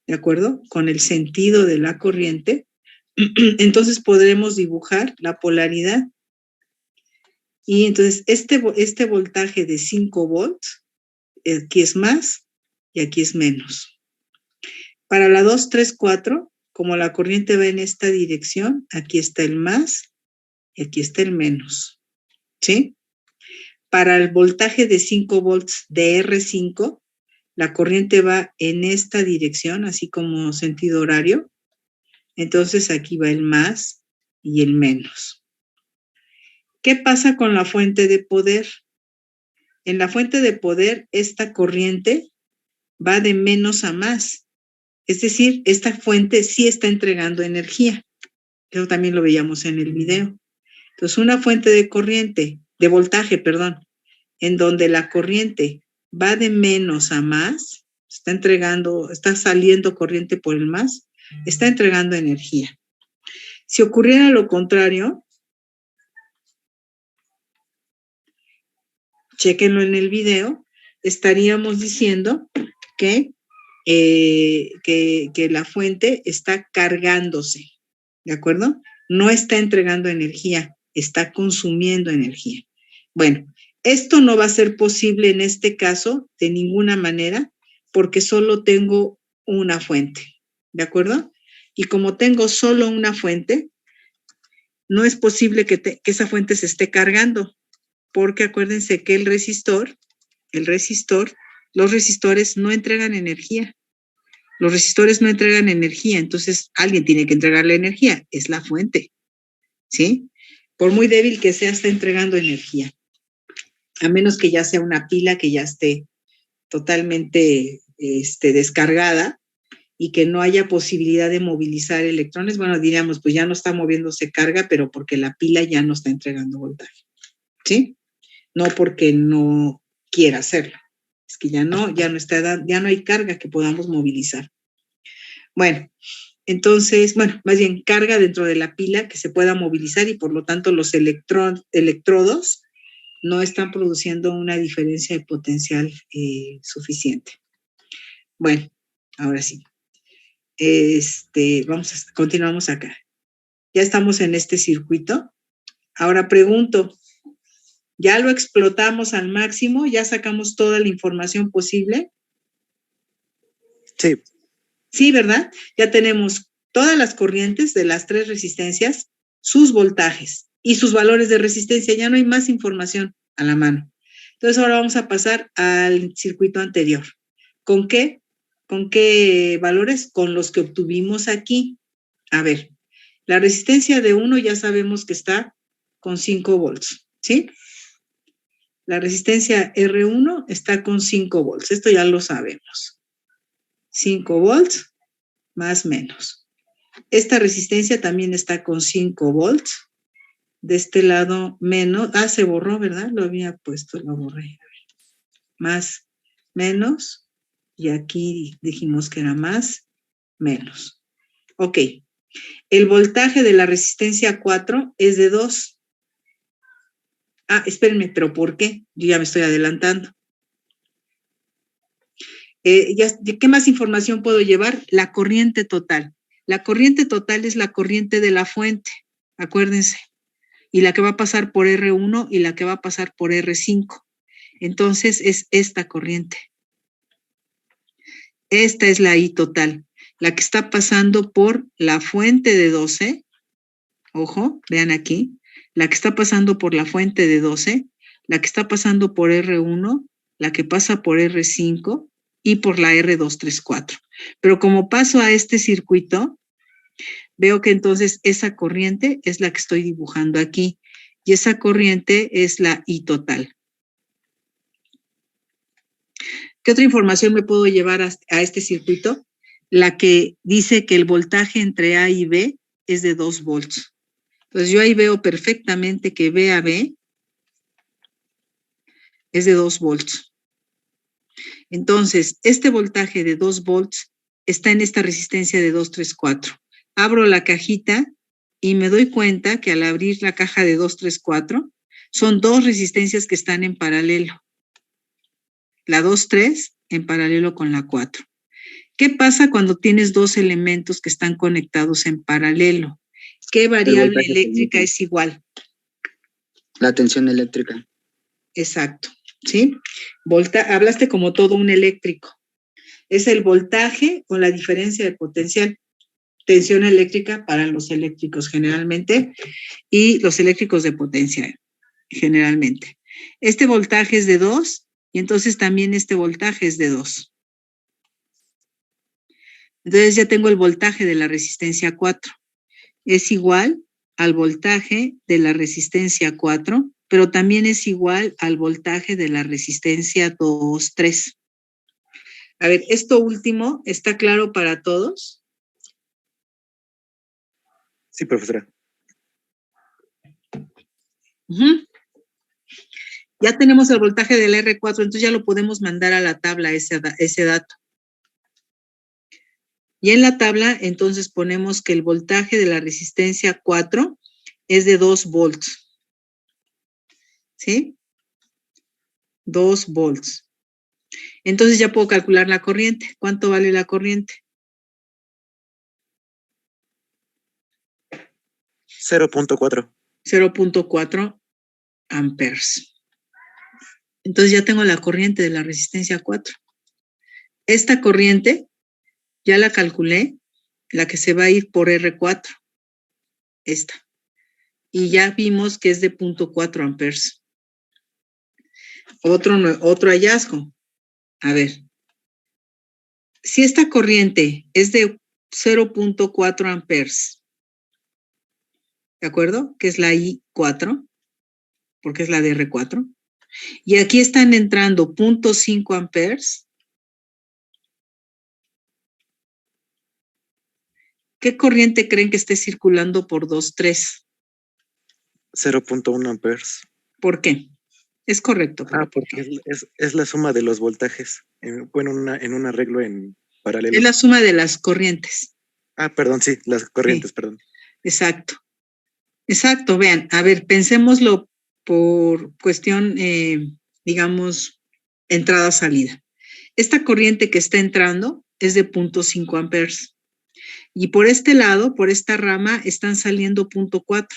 ¿de acuerdo? Con el sentido de la corriente, entonces podremos dibujar la polaridad. Y entonces este voltaje de 5 volts, aquí es más y aquí es menos. Para la 2, 3, 4, como la corriente va en esta dirección, aquí está el más y aquí está el menos. ¿Sí? Para el voltaje de 5 volts de R5, la corriente va en esta dirección, así como sentido horario. Entonces aquí va el más y el menos. ¿Qué pasa con la fuente de poder? En la fuente de poder, esta corriente va de menos a más. Es decir, esta fuente sí está entregando energía. Eso también lo veíamos en el video. Entonces, una fuente de corriente, de voltaje, perdón, en donde la corriente va de menos a más, está saliendo corriente por el más, está entregando energía. Si ocurriera lo contrario, chéquenlo en el video, estaríamos diciendo que la fuente está cargándose, ¿de acuerdo? No está entregando energía, está consumiendo energía. Bueno, esto no va a ser posible en este caso de ninguna manera porque solo tengo una fuente, ¿de acuerdo? Y como tengo solo una fuente, no es posible que esa fuente se esté cargando, porque acuérdense que los resistores no entregan energía. Los resistores no entregan energía, entonces alguien tiene que entregar la energía, es la fuente, ¿sí? Por muy débil que sea, está entregando energía. A menos que ya sea una pila que ya esté totalmente descargada y que no haya posibilidad de movilizar electrones, bueno, diríamos, pues ya no está moviéndose carga, pero porque la pila ya no está entregando voltaje, ¿sí? No porque no quiera hacerlo. Es que ya no hay carga que podamos movilizar. Bueno, entonces, más bien carga dentro de la pila que se pueda movilizar y por lo tanto los electrodos no están produciendo una diferencia de potencial suficiente. Bueno, ahora sí. Continuamos acá. Ya estamos en este circuito. Ahora pregunto, ¿ya lo explotamos al máximo? ¿Ya sacamos toda la información posible? Sí. Sí, ¿verdad? Ya tenemos todas las corrientes de las 3 resistencias, sus voltajes y sus valores de resistencia. Ya no hay más información a la mano. Entonces ahora vamos a pasar al circuito anterior. ¿Con qué? ¿Con qué valores? Con los que obtuvimos aquí. A ver, la resistencia de 1 ya sabemos que está con 5 volts, ¿sí? La resistencia R1 está con 5 volts. Esto ya lo sabemos. 5 volts más menos. Esta resistencia también está con 5 volts. De este lado menos. Ah, se borró, ¿verdad? Lo había puesto, lo borré. Más, menos. Y aquí dijimos que era más, menos. Ok. El voltaje de la resistencia 4 es de 2. Ah, espérenme, ¿pero por qué? Yo ya me estoy adelantando. ¿Qué más información puedo llevar? La corriente total. La corriente total es la corriente de la fuente, acuérdense. Y la que va a pasar por R1 y la que va a pasar por R5. Entonces es esta corriente. Esta es la I total, la que está pasando por la fuente de 12. Ojo, vean aquí. La que está pasando por la fuente de 12, la que está pasando por R1, la que pasa por R5 y por la R234. Pero como paso a este circuito, veo que entonces esa corriente es la que estoy dibujando aquí y esa corriente es la I total. ¿Qué otra información me puedo llevar a este circuito? La que dice que el voltaje entre A y B es de 2 volts. Entonces yo ahí veo perfectamente que B a B es de 2 volts. Entonces, este voltaje de 2 volts está en esta resistencia de 234. Abro la cajita y me doy cuenta que al abrir la caja de 234, son 2 resistencias que están en paralelo. La 2,3 en paralelo con la 4. ¿Qué pasa cuando tienes 2 elementos que están conectados en paralelo? ¿Qué variable eléctrica es igual? La tensión eléctrica. Exacto, ¿sí? Hablaste como todo un eléctrico. Es el voltaje o la diferencia de potencial. Tensión eléctrica para los eléctricos generalmente y los eléctricos de potencia generalmente. Este voltaje es de 2 y entonces también este voltaje es de 2. Entonces ya tengo el voltaje de la resistencia 4. Es igual al voltaje de la resistencia 4, pero también es igual al voltaje de la resistencia 2,3. A ver, esto último, ¿está claro para todos? Sí, profesora. Ya tenemos el voltaje del R4, entonces ya lo podemos mandar a la tabla ese dato. Y en la tabla, entonces ponemos que el voltaje de la resistencia 4 es de 2 volts. ¿Sí? 2 volts. Entonces ya puedo calcular la corriente. ¿Cuánto vale la corriente? 0.4. 0.4 amperes. Entonces ya tengo la corriente de la resistencia 4. Esta corriente ya la calculé, la que se va a ir por R4. Esta. Y ya vimos que es de 0.4 amperes. Otro hallazgo. A ver. Si esta corriente es de 0.4 amperes, ¿de acuerdo? Que es la I4, porque es la de R4. Y aquí están entrando 0.5 amperes. ¿Qué corriente creen que esté circulando por 2,3? 0.1 amperes. ¿Por qué? Es correcto. Porque es la suma de los voltajes. Bueno, en un arreglo en paralelo. Es la suma de las corrientes. Perdón, sí, las corrientes, Sí. perdón. Exacto. Exacto, vean, a ver, pensémoslo por cuestión, digamos, entrada-salida. Esta corriente que está entrando es de 0.5 amperes. Y por este lado, por esta rama, están saliendo 0.4.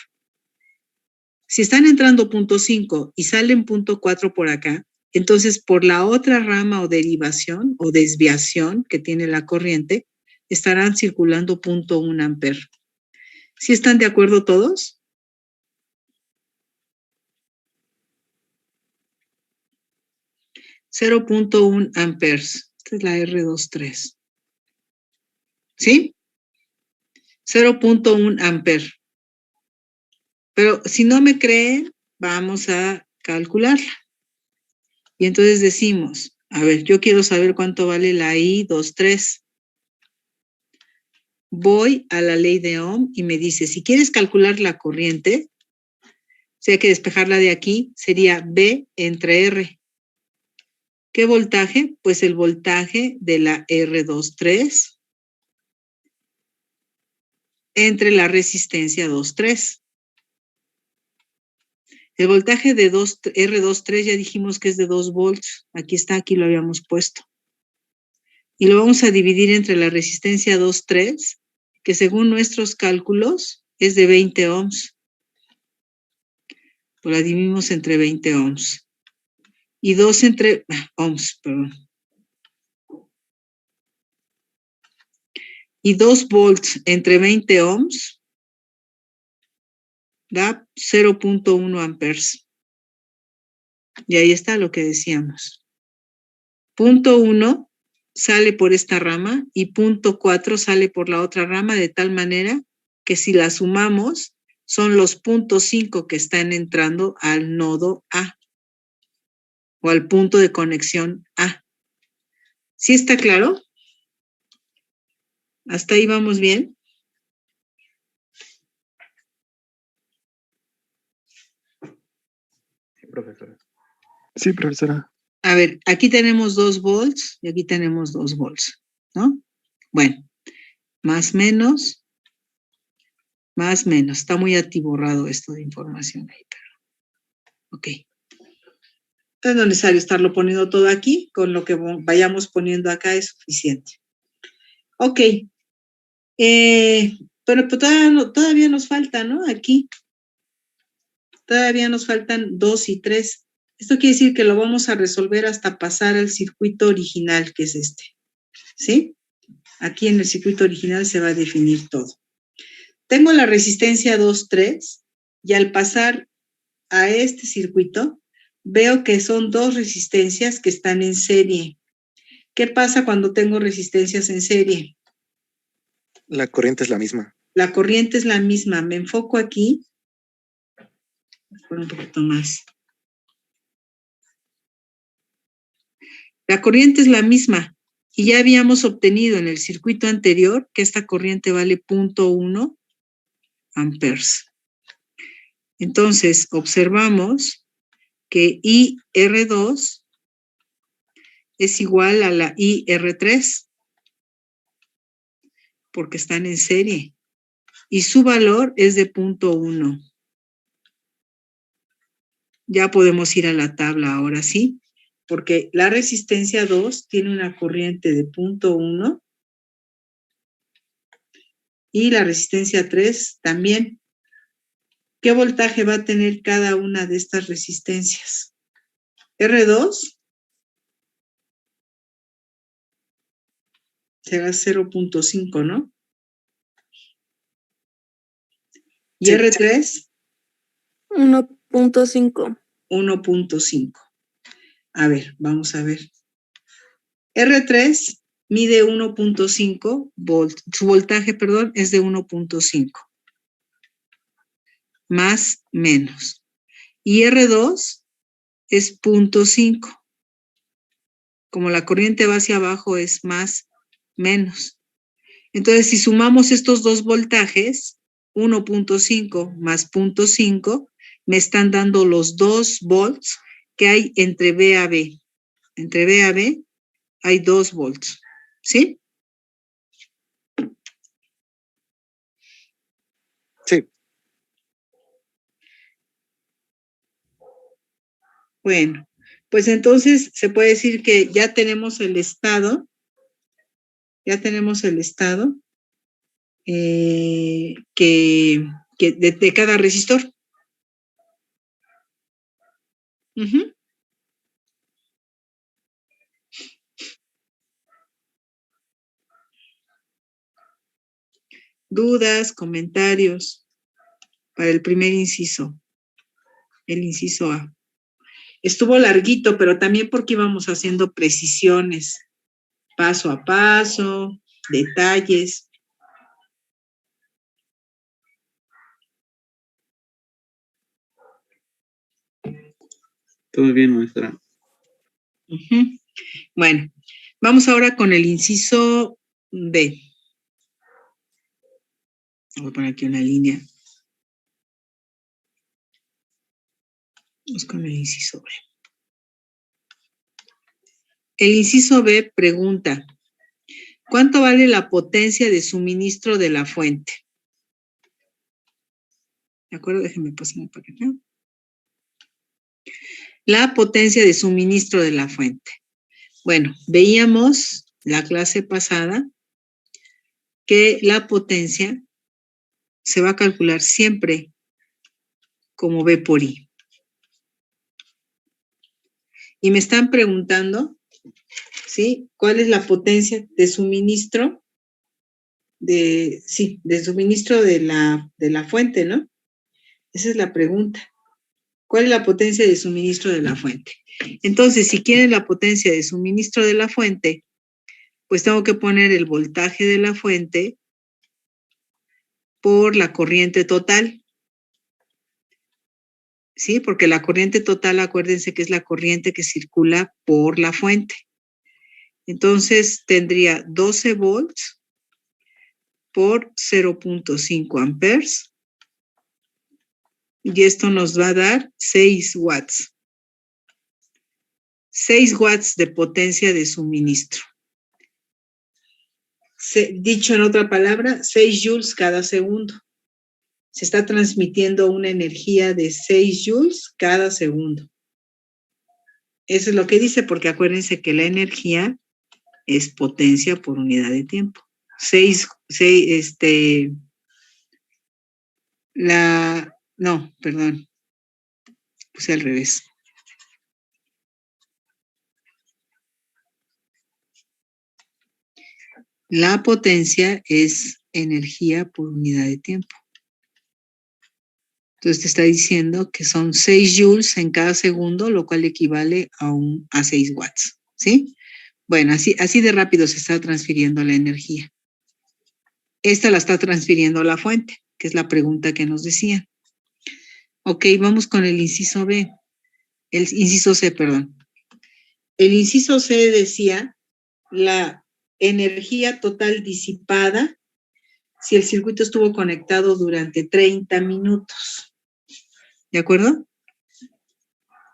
Si están entrando 0.5 y salen 0.4 por acá, entonces por la otra rama o derivación o desviación que tiene la corriente, estarán circulando 0.1 amper. ¿Sí están de acuerdo todos? .1 amperes. Esta es la R23. ¿Sí? 0.1 amper. Pero si no me creen, vamos a calcularla. Y entonces decimos, a ver, yo quiero saber cuánto vale la I23. Voy a la ley de Ohm y me dice, si quieres calcular la corriente, si hay que despejarla de aquí, sería B entre R. ¿Qué voltaje? Pues el voltaje de la R23 entre la resistencia 2,3. El voltaje de R23 ya dijimos que es de 2 volts. Aquí está, aquí lo habíamos puesto. Y lo vamos a dividir entre la resistencia 2,3, que según nuestros cálculos es de 20 ohms. Pues la dividimos entre 20 ohms. Y 2 entre ohms, perdón. Y 2 volts entre 20 ohms da 0.1 amperes. Y ahí está lo que decíamos. 0.1 sale por esta rama y 0.4 sale por la otra rama, de tal manera que si la sumamos, son los 0.5 que están entrando al nodo A o al punto de conexión A. ¿Sí está claro? ¿Hasta ahí vamos bien? Sí, profesora. Sí, profesora. A ver, aquí tenemos 2 volts y aquí tenemos 2 volts, ¿no? Bueno, más menos. Está muy atiborrado esto de información ahí, pero ok. Entonces no es necesario estarlo poniendo todo aquí, con lo que vayamos poniendo acá es suficiente. Ok. Pero pues todavía nos falta, ¿no? Aquí. Todavía nos faltan 2 y 3. Esto quiere decir que lo vamos a resolver hasta pasar al circuito original, que es este. ¿Sí? Aquí en el circuito original se va a definir todo. Tengo la resistencia 2,3 y al pasar a este circuito, veo que son 2 resistencias que están en serie. ¿Qué pasa cuando tengo resistencias en serie? La corriente es la misma. La corriente es la misma. Me enfoco aquí. Un poquito más. La corriente es la misma. Y ya habíamos obtenido en el circuito anterior que esta corriente vale 0.1 amperes. Entonces, observamos que IR2 es igual a la IR3, porque están en serie, y su valor es de 0.1. Ya podemos ir a la tabla ahora sí, porque la resistencia 2 tiene una corriente de 0.1 y la resistencia 3 también. ¿Qué voltaje va a tener cada una de estas resistencias? R2 será 0.5, ¿no? Y Sí. R3, 1.5. 1.5. A ver, vamos a ver. R3 mide 1.5 volts. Su voltaje, perdón, es de 1.5. Más, menos. Y R2 es 0.5. Como la corriente va hacia abajo, es más, menos. Entonces, si sumamos estos dos voltajes, 1.5 más 0.5, me están dando los 2 volts que hay entre B a B. Entre B a B hay 2 volts. ¿Sí? Sí. Bueno, pues entonces se puede decir que ya tenemos el estado, que de cada resistor. Uh-huh. Dudas, comentarios para el primer inciso, el inciso A. Estuvo larguito, pero también porque íbamos haciendo precisiones, paso a paso, detalles. Todo bien, maestra. Uh-huh. Bueno, vamos ahora con el inciso B. Voy a poner aquí una línea. Vamos con el inciso B. El inciso B pregunta, ¿cuánto vale la potencia de suministro de la fuente? ¿De acuerdo? Déjenme pasar para acá. La potencia de suministro de la fuente. Bueno, veíamos la clase pasada que la potencia se va a calcular siempre como V por I. Y me están preguntando, ¿sí? ¿Cuál es la potencia de suministro? De suministro de la fuente, ¿no? Esa es la pregunta. ¿Cuál es la potencia de suministro de la fuente? Entonces, si quieren la potencia de suministro de la fuente, pues tengo que poner el voltaje de la fuente por la corriente total. ¿Sí? Porque la corriente total, acuérdense que es la corriente que circula por la fuente. Entonces, tendría 12 volts por 0.5 amperes. Y esto nos va a dar 6 watts. 6 watts de potencia de suministro. Dicho en otra palabra, 6 joules cada segundo. Se está transmitiendo una energía de 6 joules cada segundo. Eso es lo que dice, porque acuérdense que la energía es potencia por unidad de tiempo. Puse al revés. La potencia es energía por unidad de tiempo. Entonces te está diciendo que son 6 joules en cada segundo, lo cual equivale a 6 watts, ¿sí? Bueno, así de rápido se está transfiriendo la energía. Esta la está transfiriendo la fuente, que es la pregunta que nos decía. Ok, vamos con el inciso B. El inciso C, perdón. El inciso C decía la energía total disipada si el circuito estuvo conectado durante 30 minutos. ¿De acuerdo?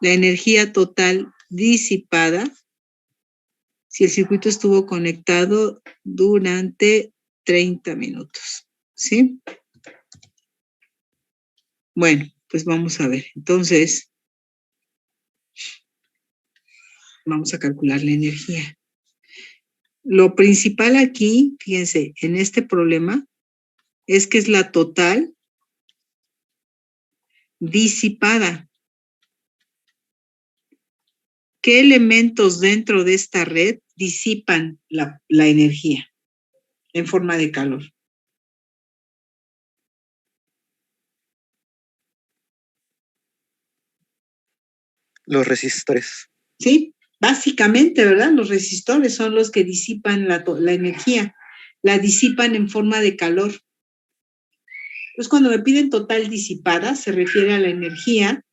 la energía total disipada si el circuito estuvo conectado durante 30 minutos, ¿sí? Bueno, pues vamos a ver. Entonces, vamos a calcular la energía. Lo principal aquí, fíjense, en este problema, es que es la total disipada. ¿Qué elementos dentro de esta red disipan la energía en forma de calor? Los resistores. Sí, básicamente, ¿verdad? Los resistores son los que disipan la energía, la disipan en forma de calor. Entonces, cuando me piden total disipada, se refiere a la energía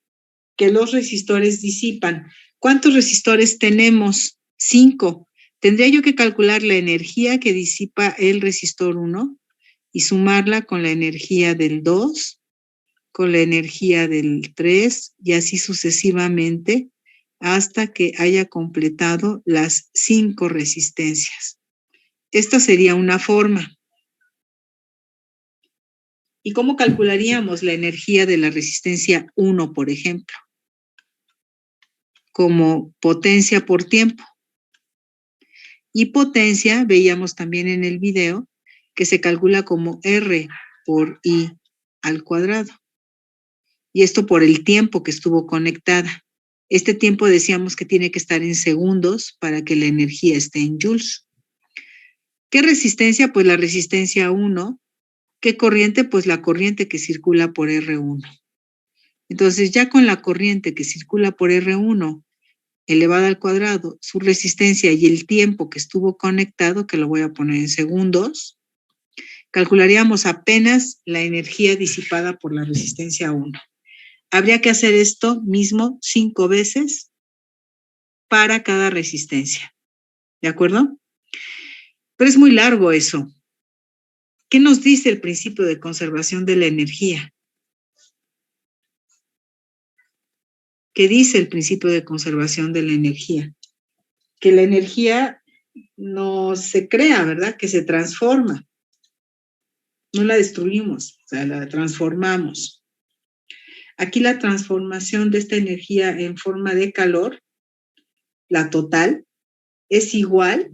que los resistores disipan. ¿Cuántos resistores tenemos? 5. Tendría yo que calcular la energía que disipa el resistor 1 y sumarla con la energía del 2, con la energía del 3 y así sucesivamente hasta que haya completado las 5 resistencias. Esta sería una forma. ¿Y cómo calcularíamos la energía de la resistencia 1, por ejemplo? Como potencia por tiempo. Y potencia, veíamos también en el video, que se calcula como R por I al cuadrado. Y esto por el tiempo que estuvo conectada. Este tiempo decíamos que tiene que estar en segundos para que la energía esté en joules. ¿Qué resistencia? Pues la resistencia 1. ¿Qué corriente? Pues la corriente que circula por R1. Entonces, ya con la corriente que circula por R1 elevada al cuadrado, su resistencia y el tiempo que estuvo conectado, que lo voy a poner en segundos, calcularíamos apenas la energía disipada por la resistencia 1. Habría que hacer esto mismo 5 veces para cada resistencia. ¿De acuerdo? Pero es muy largo eso. ¿Qué nos dice el principio de conservación de la energía? ¿Qué dice el principio de conservación de la energía? Que la energía no se crea, ¿verdad? Que se transforma. No la destruimos, o sea, la transformamos. Aquí la transformación de esta energía en forma de calor, la total, es igual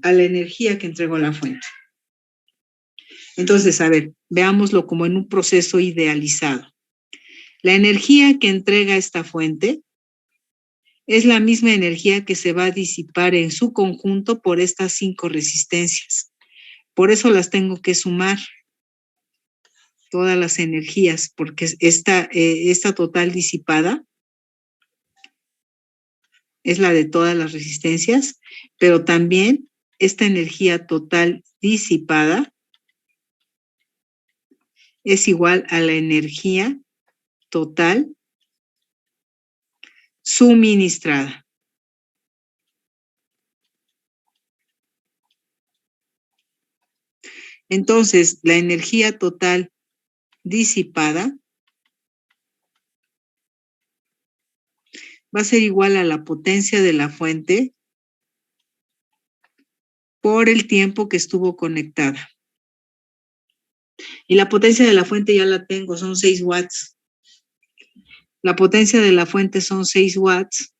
a la energía que entregó la fuente. Entonces, a ver, veámoslo como en un proceso idealizado. La energía que entrega esta fuente es la misma energía que se va a disipar en su conjunto por estas 5 resistencias. Por eso las tengo que sumar, todas las energías, porque esta total disipada es la de todas las resistencias, pero también esta energía total disipada es igual a la energía total suministrada. Entonces, la energía total disipada va a ser igual a la potencia de la fuente por el tiempo que estuvo conectada. Y la potencia de la fuente ya la tengo, son 6 watts. La potencia de la fuente son 6 watts,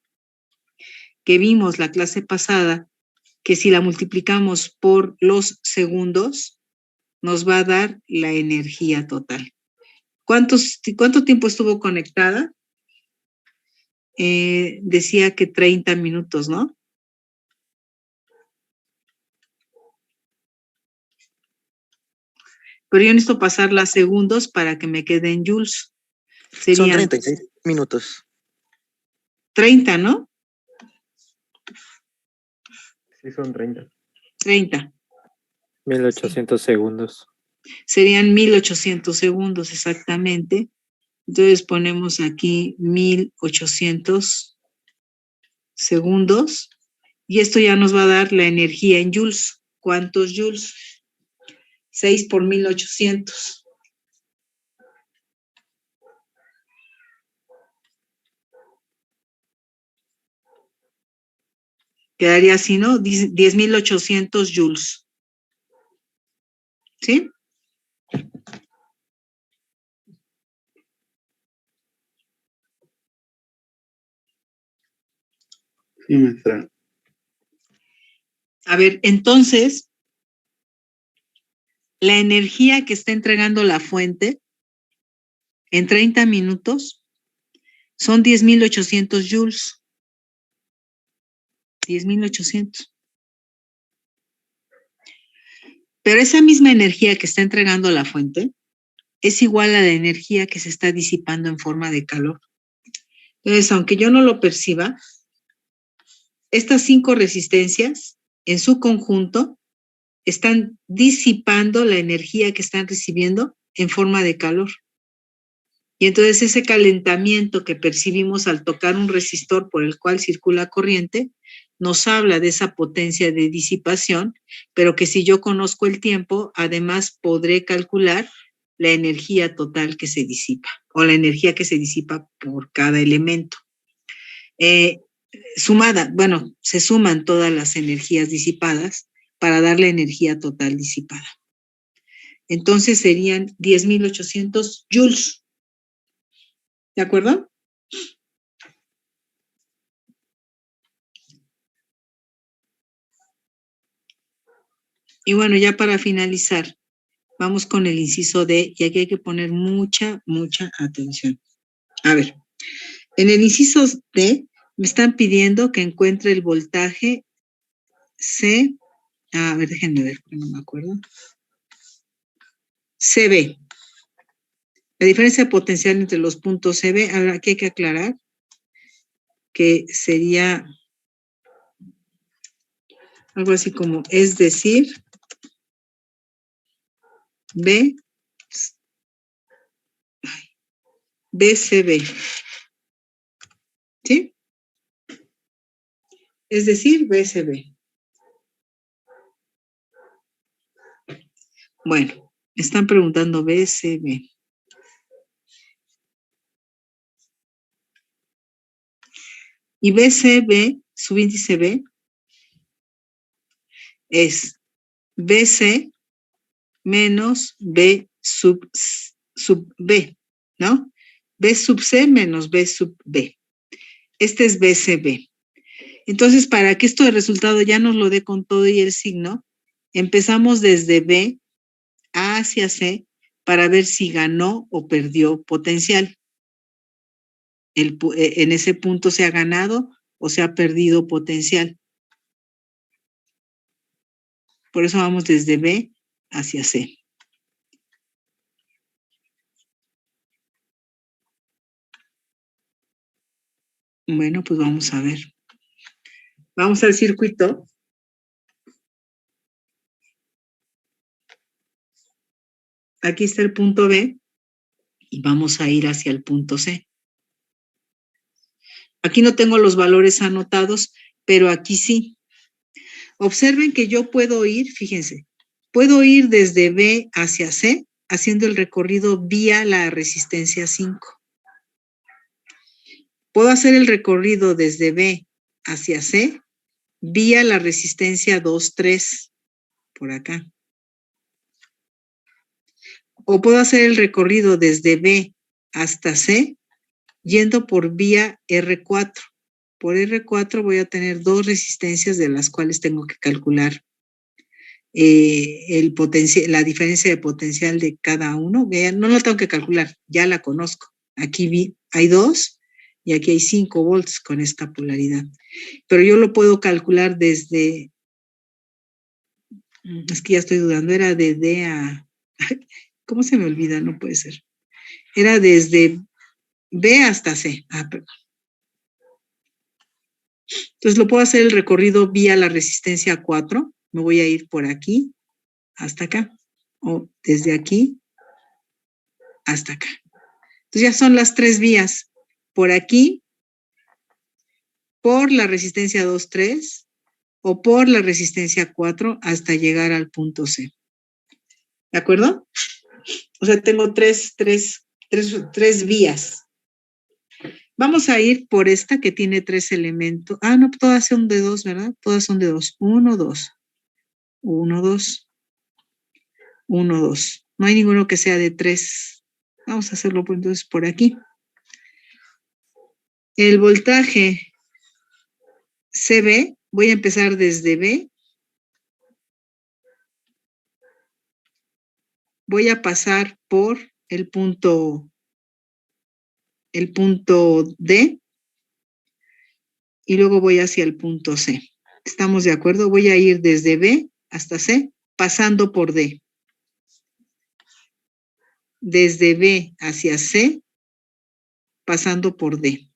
que vimos la clase pasada, que si la multiplicamos por los segundos, nos va a dar la energía total. ¿Cuánto tiempo estuvo conectada? Decía que 30 minutos, ¿no? Pero yo necesito pasarla a segundos para que me quede en joules. Son 36 minutos. 30, ¿no? Sí, son 30. 30. 1800 segundos. Serían 1800 segundos exactamente. Entonces ponemos aquí 1800 segundos y esto ya nos va a dar la energía en joules. ¿Cuántos joules? 6 por 1800. Quedaría así, ¿no? 10.800 joules. ¿Sí? Sí, maestra. A ver, entonces, la energía que está entregando la fuente en 30 minutos son 10.800 joules. 10.800. Pero esa misma energía que está entregando la fuente es igual a la energía que se está disipando en forma de calor. Entonces, aunque yo no lo perciba, estas 5 resistencias en su conjunto están disipando la energía que están recibiendo en forma de calor. Y entonces ese calentamiento que percibimos al tocar un resistor por el cual circula corriente, nos habla de esa potencia de disipación, pero que si yo conozco el tiempo, además podré calcular la energía total que se disipa o la energía que se disipa por cada elemento. Sumada, bueno, se suman todas las energías disipadas para dar la energía total disipada. Entonces serían 10.800 joules. ¿De acuerdo? Y bueno, ya para finalizar, vamos con el inciso D, y aquí hay que poner mucha atención. A ver, en el inciso D me están pidiendo que encuentre el voltaje C, a ver, déjenme ver, porque no me acuerdo. CB. La diferencia potencial entre los puntos CB, ahora aquí hay que aclarar que sería algo así como, es decir, BCB. ¿Sí? Es decir, BCB. Bueno, están preguntando BCB. Y BCB, subíndice B, es BC menos B sub B, ¿no? B sub C menos B sub B. Este es BCB. Entonces, para que esto de resultado ya nos lo dé con todo y el signo, empezamos desde B hacia C para ver si ganó o perdió potencial. En ese punto se ha ganado o se ha perdido potencial. Por eso vamos desde B hacia C. Bueno, pues vamos a ver. Vamos al circuito. Aquí está el punto B y vamos a ir hacia el punto C. Aquí no tengo los valores anotados, pero aquí sí. Observen que yo puedo ir, fíjense, puedo ir desde B hacia C haciendo el recorrido vía la resistencia 5. Puedo hacer el recorrido desde B hacia C vía la resistencia 2, 3, por acá. O puedo hacer el recorrido desde B hasta C yendo por vía R4. Por R4 voy a tener 2 resistencias de las cuales tengo que calcular la diferencia de potencial de cada uno. Vean, no lo tengo que calcular, ya la conozco. Aquí hay 2 y aquí hay 5 volts con esta polaridad. Pero yo lo puedo calcular desde, es que ya estoy dudando, era de D a, ¿cómo se me olvida? No puede ser. Era desde B hasta C. Perdón. Entonces lo puedo hacer el recorrido vía la resistencia 4. Me voy a ir por aquí hasta acá. O desde aquí hasta acá. Entonces ya son las 3 vías. Por aquí, por la resistencia 2, 3, o por la resistencia 4 hasta llegar al punto C. ¿De acuerdo? O sea, tengo tres vías. Vamos a ir por esta que tiene 3 elementos. Ah, no, todas son de 2, ¿verdad? Todas son de 2. 1, 2. 1, 2. 1, 2. No hay ninguno que sea de 3. Vamos a hacerlo entonces por aquí. El voltaje CB, voy a empezar desde B. Voy a pasar por el punto D y luego voy hacia el punto C. ¿Estamos de acuerdo? Voy a ir desde B hasta C, pasando por D. Desde B hacia C, pasando por D.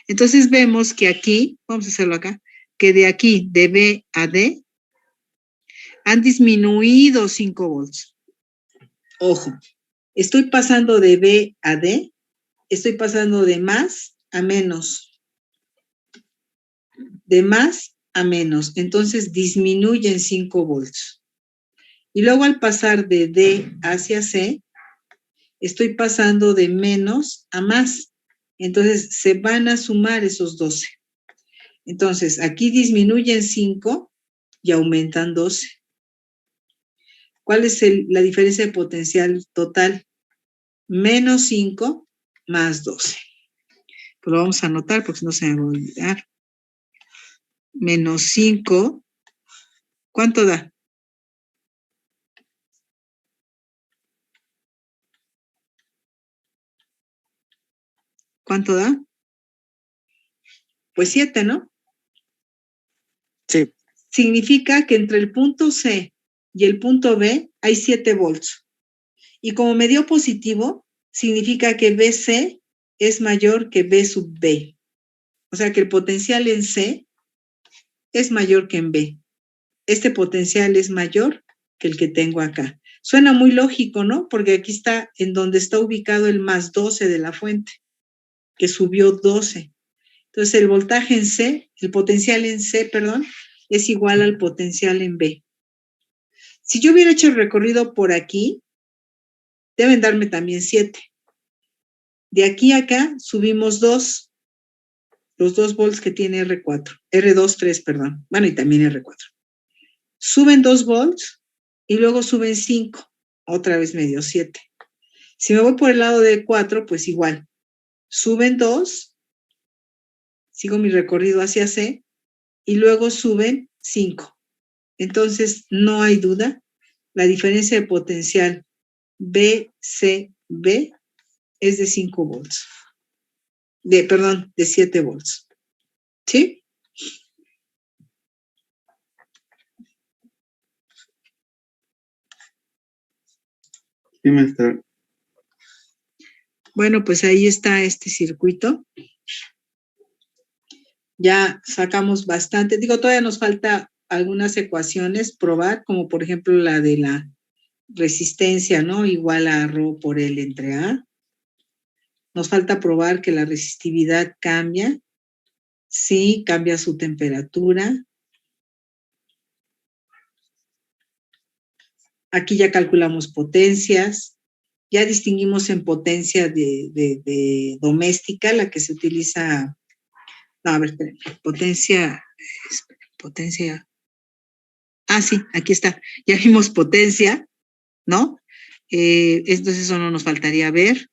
Entonces vemos que aquí, vamos a hacerlo acá, que de aquí, de B a D, han disminuido 5 volts. Ojo, estoy pasando de B a D, estoy pasando de más a menos. De más a menos. Entonces disminuyen 5 volts. Y luego al pasar de D hacia C, estoy pasando de menos a más. Entonces se van a sumar esos 12. Entonces aquí disminuyen 5 y aumentan 12. ¿Cuál es la diferencia de potencial total? Menos 5 más 12. Pues lo vamos a anotar porque no se me va a olvidar. Menos 5. ¿Cuánto da? ¿Cuánto da? Pues 7, ¿no? Sí. Significa que entre el punto C y el punto B hay 7 volts. Y como me dio positivo, significa que BC es mayor que B sub B. O sea que el potencial en C es mayor que en B. Este potencial es mayor que el que tengo acá. Suena muy lógico, ¿no? Porque aquí está en donde está ubicado el más 12 de la fuente, que subió 12. Entonces el voltaje en C, el potencial en C, perdón, es igual al potencial en B. Si yo hubiera hecho el recorrido por aquí, deben darme también 7. De aquí a acá subimos 2, los 2 volts que tiene R4, R23, perdón. Bueno, y también R4. Suben 2 volts y luego suben 5. Otra vez me dio 7. Si me voy por el lado de 4, pues igual. Suben 2, sigo mi recorrido hacia C, y luego suben 5. Entonces, no hay duda, la diferencia de potencial BCB es de 5 volts. De 7 volts. ¿Sí? Sí, maestra. Bueno, pues ahí está este circuito. Ya sacamos bastante. Digo, todavía nos falta algunas ecuaciones probar, como por ejemplo la de la resistencia, ¿no? Igual a ρ por L entre A. Nos falta probar que la resistividad cambia. Sí, cambia su temperatura. Aquí ya calculamos potencias. Ya distinguimos en potencia de doméstica, la que se utiliza. No, a ver, espérenme. Potencia. Ah, sí, aquí está. Ya vimos potencia, ¿no? Entonces eso no nos faltaría ver.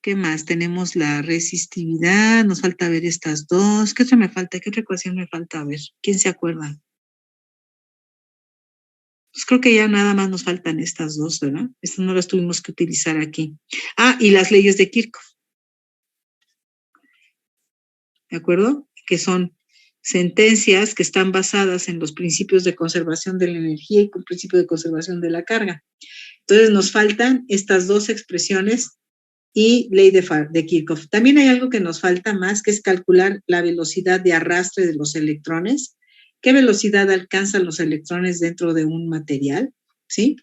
¿Qué más? Tenemos la resistividad, nos falta ver estas dos. ¿Qué otra me falta? ¿Qué otra ecuación me falta? A ver, ¿quién se acuerda? Pues creo que ya nada más nos faltan estas dos, ¿verdad? Estas no las tuvimos que utilizar aquí. Ah, y las leyes de Kirchhoff. ¿De acuerdo? Que son sentencias que están basadas en los principios de conservación de la energía y el principio de conservación de la carga. Entonces nos faltan estas dos expresiones y ley de Kirchhoff. También hay algo que nos falta más, que es calcular la velocidad de arrastre de los electrones. ¿Qué velocidad alcanzan los electrones dentro de un material? ¿Sí?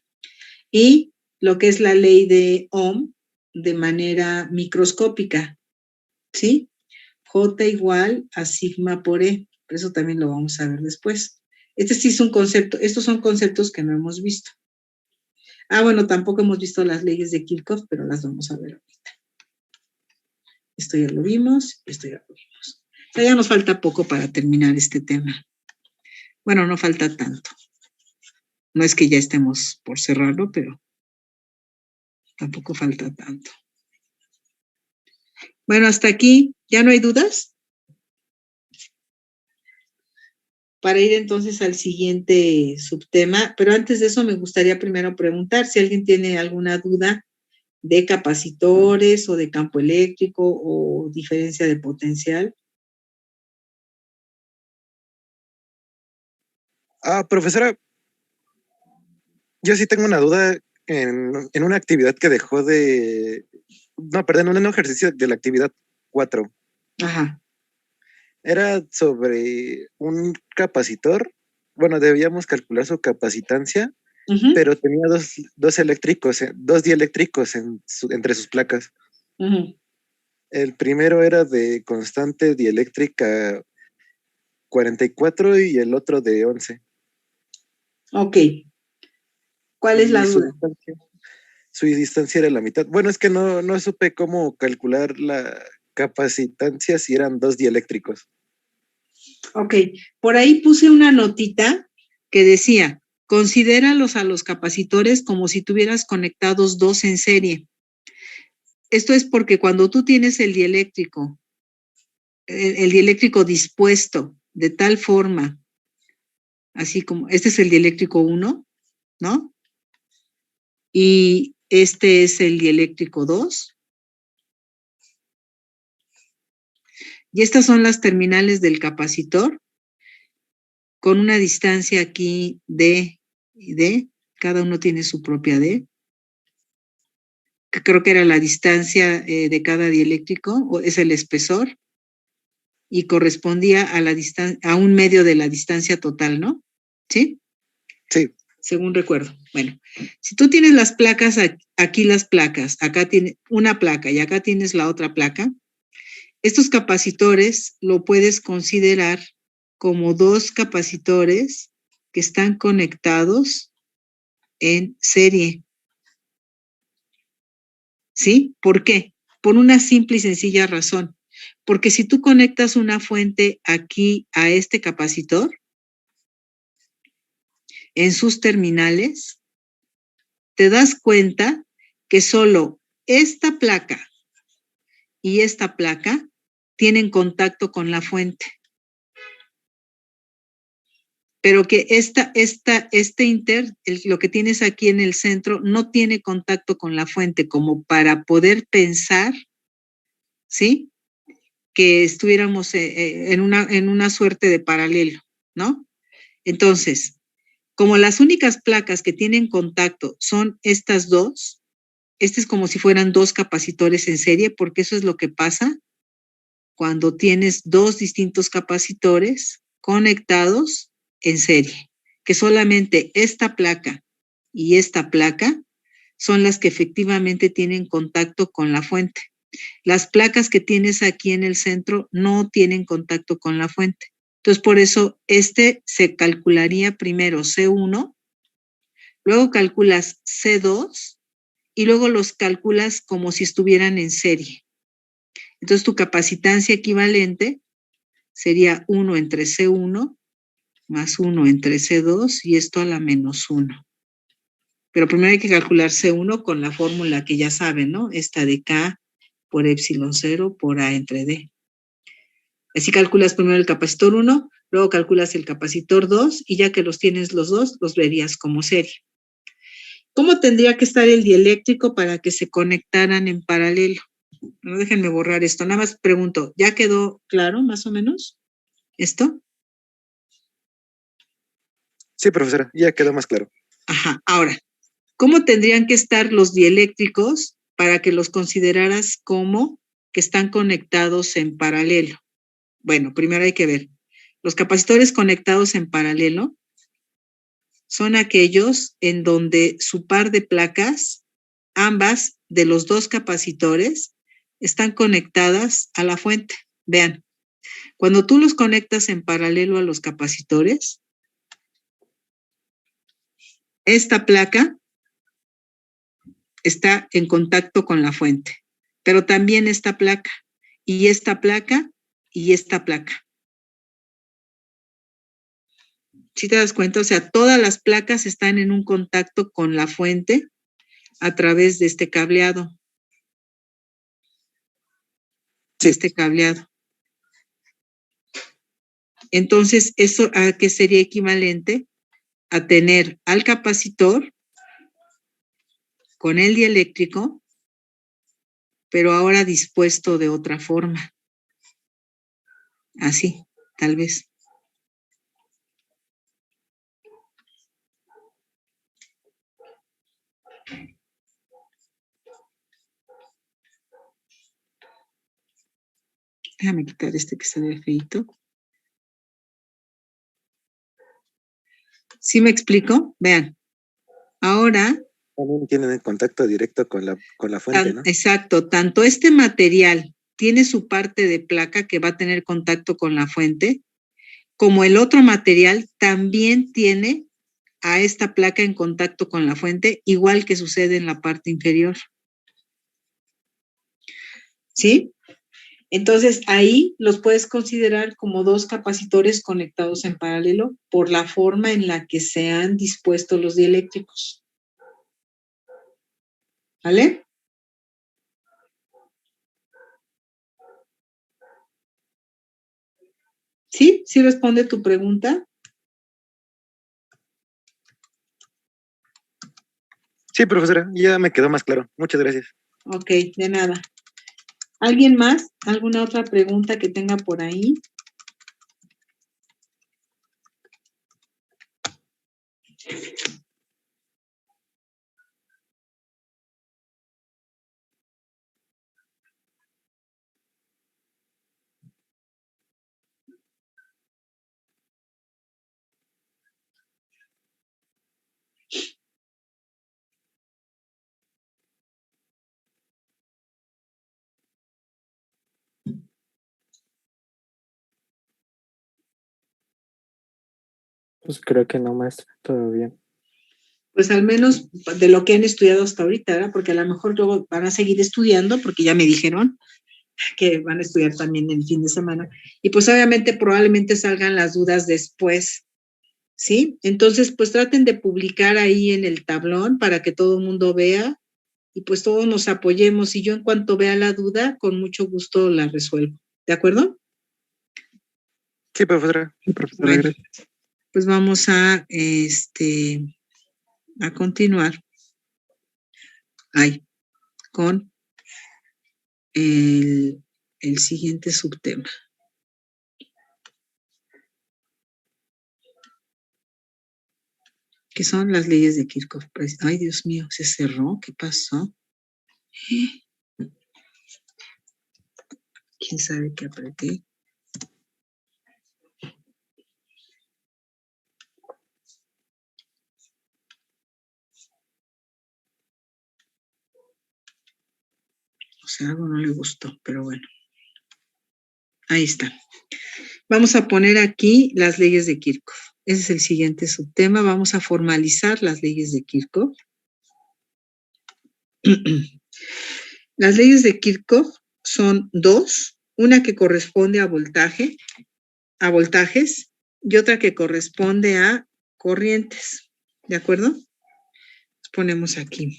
Y lo que es la ley de Ohm de manera microscópica. ¿Sí? J igual a sigma por E. Por eso también lo vamos a ver después. Este sí es un concepto, estos son conceptos que no hemos visto. Ah, bueno, tampoco hemos visto las leyes de Kirchhoff, pero las vamos a ver ahorita. Esto ya lo vimos, esto ya lo vimos. O sea, ya nos falta poco para terminar este tema. Bueno, no falta tanto. No es que ya estemos por cerrarlo, pero tampoco falta tanto. Bueno, hasta aquí, ¿ya no hay dudas? Para ir entonces al siguiente subtema, pero antes de eso me gustaría primero preguntar si alguien tiene alguna duda de capacitores o de campo eléctrico o diferencia de potencial. Profesora, yo sí tengo una duda en una actividad que dejó de... No, perdón, un ejercicio de la actividad 4. Ajá. Era sobre un capacitor. Bueno, debíamos calcular su capacitancia, pero tenía dos eléctricos, dos dieléctricos entre sus placas. El primero era de constante dieléctrica 44 y el otro de 11. Ok. ¿Cuál es la duda? Su distancia era la mitad. Bueno, es que no supe cómo calcular la capacitancia si eran dos dieléctricos. Ok, por ahí puse una notita que decía, considéralos a los capacitores como si tuvieras conectados dos en serie. Esto es porque cuando tú tienes el dieléctrico dispuesto de tal forma, así como, este es el dieléctrico 1, ¿no? Y este es el dieléctrico 2. Y estas son las terminales del capacitor con una distancia aquí D y D. Cada uno tiene su propia D. Que creo que era la distancia de cada dieléctrico, o es el espesor, y correspondía a la a un medio de la distancia total, ¿no? ¿Sí? Sí. Según recuerdo. Bueno, si tú tienes las placas, aquí las placas, acá tiene una placa y acá tienes la otra placa, estos capacitores lo puedes considerar como dos capacitores que están conectados en serie. ¿Sí? ¿Por qué? Por una simple y sencilla razón. Porque si tú conectas una fuente aquí a este capacitor, en sus terminales, te das cuenta que solo esta placa y esta placa tienen contacto con la fuente. Pero que lo que tienes aquí en el centro no tiene contacto con la fuente como para poder pensar, ¿sí? Que estuviéramos en una suerte de paralelo, ¿no? Entonces, como las únicas placas que tienen contacto son estas dos, este es como si fueran dos capacitores en serie, porque eso es lo que pasa cuando tienes dos distintos capacitores conectados en serie, que solamente esta placa y esta placa son las que efectivamente tienen contacto con la fuente. Las placas que tienes aquí en el centro no tienen contacto con la fuente. Entonces, por eso se calcularía primero C1, luego calculas C2 y luego los calculas como si estuvieran en serie. Entonces, tu capacitancia equivalente sería 1 entre C1 más 1 entre C2 y esto a la menos 1. Pero primero hay que calcular C1 con la fórmula que ya saben, ¿no? Esta de K por epsilon 0 por A entre D. Así calculas primero el capacitor 1, luego calculas el capacitor 2 y ya que los tienes los dos, los verías como serie. ¿Cómo tendría que estar el dieléctrico para que se conectaran en paralelo? No, déjenme borrar esto. Nada más pregunto, ¿ya quedó claro más o menos esto? Sí, profesora, ya quedó más claro. Ajá, ahora, ¿cómo tendrían que estar los dieléctricos para que los consideraras como que están conectados en paralelo? Bueno, primero hay que ver. Los capacitores conectados en paralelo son aquellos en donde su par de placas, ambas de los dos capacitores, están conectadas a la fuente. Vean, cuando tú los conectas en paralelo a los capacitores, esta placa está en contacto con la fuente, pero también esta placa. y esta placa y esta placa. ¿Sí te das cuenta? O sea, todas las placas están en un contacto con la fuente a través de este cableado. Sí. Este cableado. Entonces, ¿eso a qué sería equivalente? A tener al capacitor con el dieléctrico, pero ahora dispuesto de otra forma. Así, tal vez. Déjame quitar este que se ve feito. ¿Sí me explico? Vean. Ahora. También tienen el contacto directo con la fuente, ¿no? Exacto. Tanto este material tiene su parte de placa que va a tener contacto con la fuente, como el otro material también tiene a esta placa en contacto con la fuente, igual que sucede en la parte inferior. ¿Sí? Entonces, ahí los puedes considerar como dos capacitores conectados en paralelo por la forma en la que se han dispuesto los dieléctricos. ¿Vale? ¿Sí? ¿Sí responde tu pregunta? Sí, profesora, ya me quedó más claro. Muchas gracias. Ok, de nada. ¿Alguien más? ¿Alguna otra pregunta que tenga por ahí? Pues creo que no, maestra, todo bien. Pues al menos de lo que han estudiado hasta ahorita, ¿verdad? Porque a lo mejor luego van a seguir estudiando, porque ya me dijeron que van a estudiar también el fin de semana. Y pues obviamente probablemente salgan las dudas después, ¿sí? Entonces, pues traten de publicar ahí en el tablón para que todo el mundo vea y pues todos nos apoyemos. Y yo en cuanto vea la duda, con mucho gusto la resuelvo. ¿De acuerdo? Sí, profesora. Sí, profesora, Bueno, gracias. pues vamos a continuar ahí con el siguiente subtema. Que son las leyes de Kirchhoff. Ay, Dios mío, se cerró. ¿Qué pasó? ¿Quién sabe qué apreté? O sea, algo no le gustó, pero bueno. Ahí está. Vamos a poner aquí las leyes de Kirchhoff. Ese es el siguiente subtema. Vamos a formalizar las leyes de Kirchhoff. Las leyes de Kirchhoff son dos. Una que corresponde a voltajes, y otra que corresponde a corrientes. ¿De acuerdo? Ponemos aquí.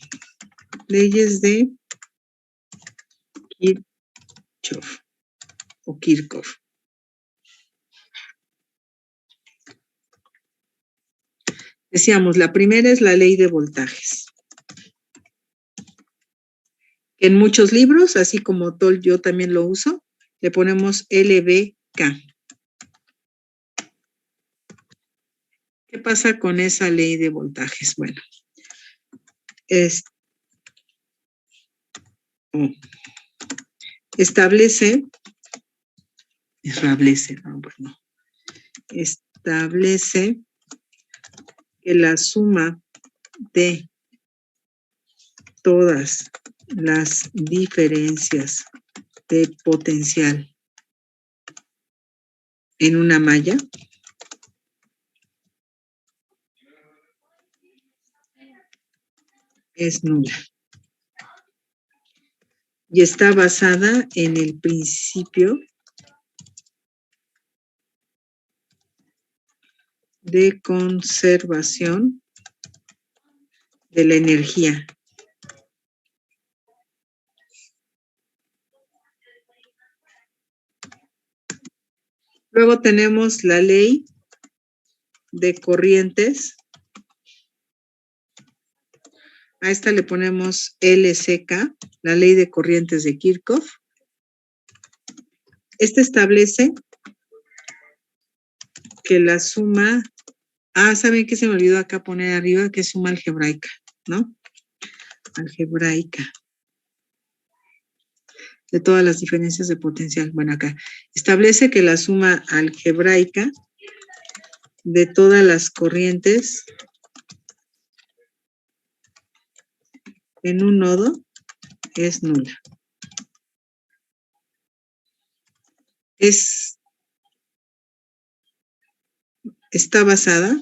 Leyes de Kirchhoff o Kirchhoff. Decíamos, la primera es la ley de voltajes. En muchos libros, así como yo también lo uso, le ponemos LBK. ¿Qué pasa con esa ley de voltajes? Bueno, establece que la suma de todas las diferencias de potencial en una malla es nula. y está basada en el principio de conservación de la energía. Luego tenemos la ley de corrientes. A esta le ponemos LCK, la ley de corrientes de Kirchhoff. Esta establece que la suma, ¿saben qué se me olvidó acá poner arriba? Que es suma algebraica, ¿no? Algebraica. De todas las diferencias de potencial. Bueno, acá establece que la suma algebraica de todas las corrientes en un nodo es nula. Está basada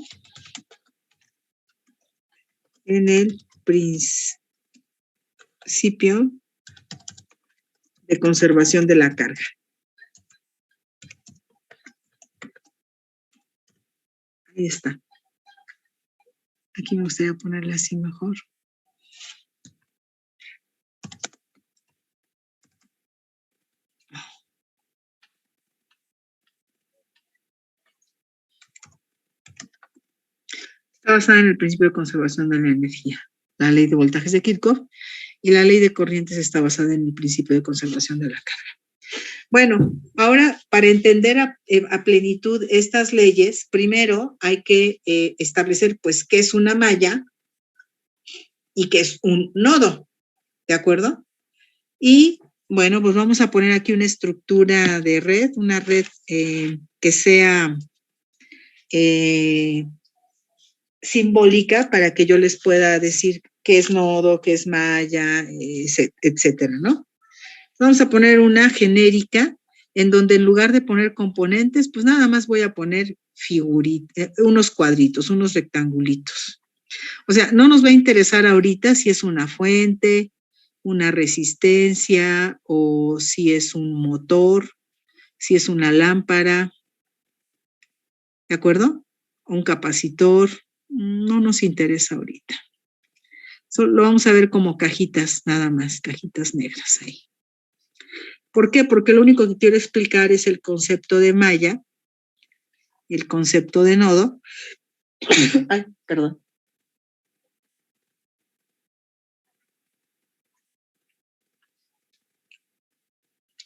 en el principio de conservación de la carga. Ahí está. Aquí me gustaría ponerle así mejor. Está basada en el principio de conservación de la energía, la ley de voltajes de Kirchhoff, y la ley de corrientes está basada en el principio de conservación de la carga. Bueno, ahora para entender a plenitud estas leyes, primero hay que establecer pues qué es una malla y qué es un nodo, ¿de acuerdo? Y bueno, pues vamos a poner aquí una estructura de red, una red que sea simbólica para que yo les pueda decir qué es nodo, qué es malla, etcétera, ¿no? Vamos a poner una genérica en donde en lugar de poner componentes, pues nada más voy a poner figuritas, unos cuadritos, unos rectangulitos. O sea, no nos va a interesar ahorita si es una fuente, una resistencia o si es un motor, si es una lámpara, ¿de acuerdo? Un capacitor, no nos interesa ahorita. Lo vamos a ver como cajitas, nada más, cajitas negras ahí. ¿Por qué? Porque lo único que quiero explicar es el concepto de malla, el concepto de nodo. Ay, perdón.